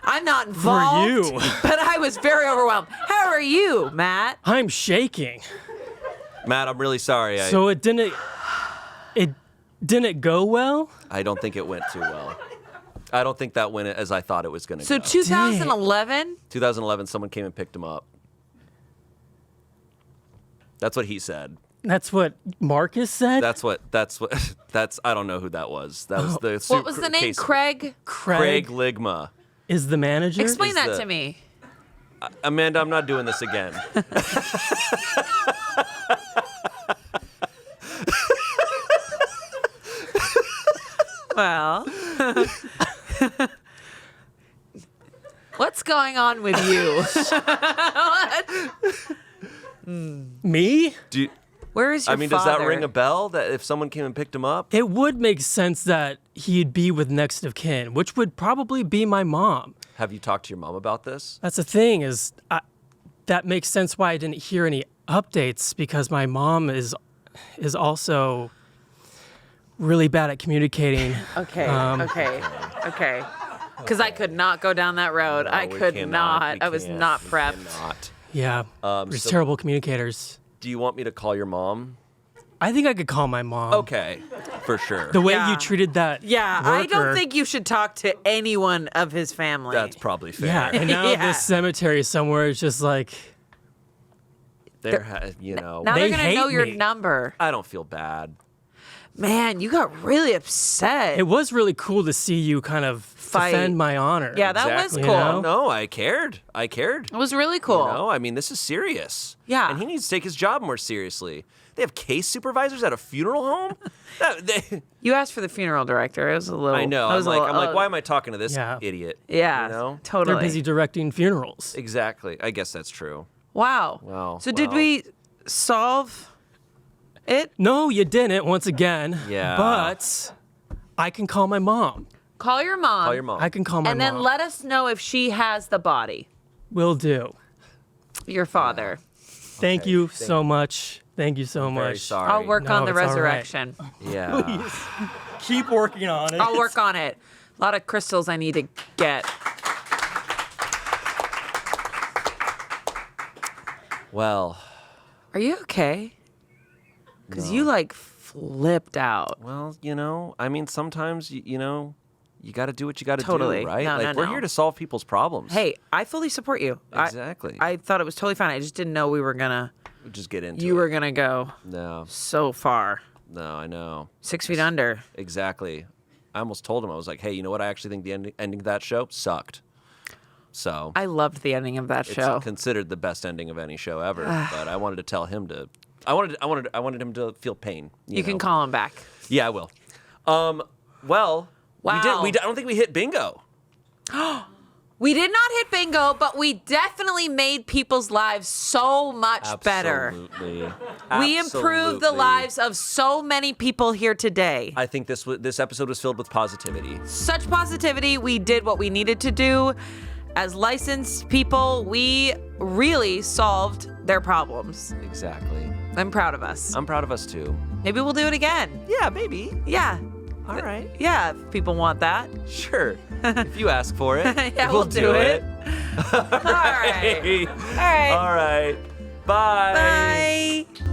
I'm not involved. For you. But I was very overwhelmed. How are you, Matt? I'm shaking. Matt, I'm really sorry. So it didn't go well? I don't think it went too well. I don't think that went as I thought it was going to go. So 2011? 2011, someone came and picked him up. That's what he said. That's what Marcus said? That's I don't know who that was. That was the What was the name? Craig Ligma. Is the manager? Explain that to me. Amanda, I'm not doing this again. Well, what's going on with you? Me? Where is your father? Does that ring a bell that if someone came and picked him up? It would make sense that he'd be with next of kin, which would probably be my mom. Have you talked to your mom about this? That's the thing that makes sense why I didn't hear any updates, because my mom is also really bad at communicating. Okay. Because I could not go down that road. I could not. I was not prepped. Yeah. There's terrible communicators. Do you want me to call your mom? I think I could call my mom. Okay, for sure. The way you treated that I don't think you should talk to anyone of his family. That's probably fair. Yeah, and now this cemetery somewhere is just like... Now they're going to know your number. I don't feel bad. Man, you got really upset. It was really cool to see you kind of defend my honor. Yeah, that was cool. You know? No, I cared. It was really cool. This is serious. Yeah. And he needs to take his job more seriously. They have case supervisors at a funeral home? You asked for the funeral director. It was a little... I know. I'm like, why am I talking to this idiot? Yeah, totally. They're busy directing funerals. Exactly. I guess that's true. Wow. So did we solve it? No, you didn't, once again. Yeah. But I can call my mom. Call your mom. I can call my mom. And then let us know if she has the body. Will do. Your father. Thank you so much. Thank you so Very much. sorry. I'll work on the it's all right. resurrection. Yeah. Please. Keep working on it. I'll work on it. A lot of crystals I need to get. Well. Are you okay? Because you like flipped out. Well, I mean, sometimes, you got to do what you got to Totally. do, right? No, like, no, we're no. here to solve people's problems. Hey, I fully support you. Exactly. I thought it was totally fine. I just didn't know we were gonna. Just get into You it. were gonna go. No. So far. No, I know. 6 feet under. Exactly. I almost told him, I was like, hey, you know what? I actually think the ending of that show sucked. So. I loved the ending of that show. It's considered the best ending of any show ever. But I wanted to tell him to. I wanted him to feel pain. You can call him back. Yeah, I will. Well, Wow. I don't think we hit bingo. We did not hit bingo, but we definitely made people's lives so much better. Absolutely. We improved the lives of so many people here today. I think this episode was filled with positivity. Such positivity. We did what we needed to do. As licensed people, we really solved their problems. Exactly. I'm proud of us. I'm proud of us too. Maybe we'll do it again. Yeah, maybe. Yeah. All right. Yeah, if people want that. Sure. If you ask for it, Yeah, we'll do it. All right. All right. All right. Bye. Bye.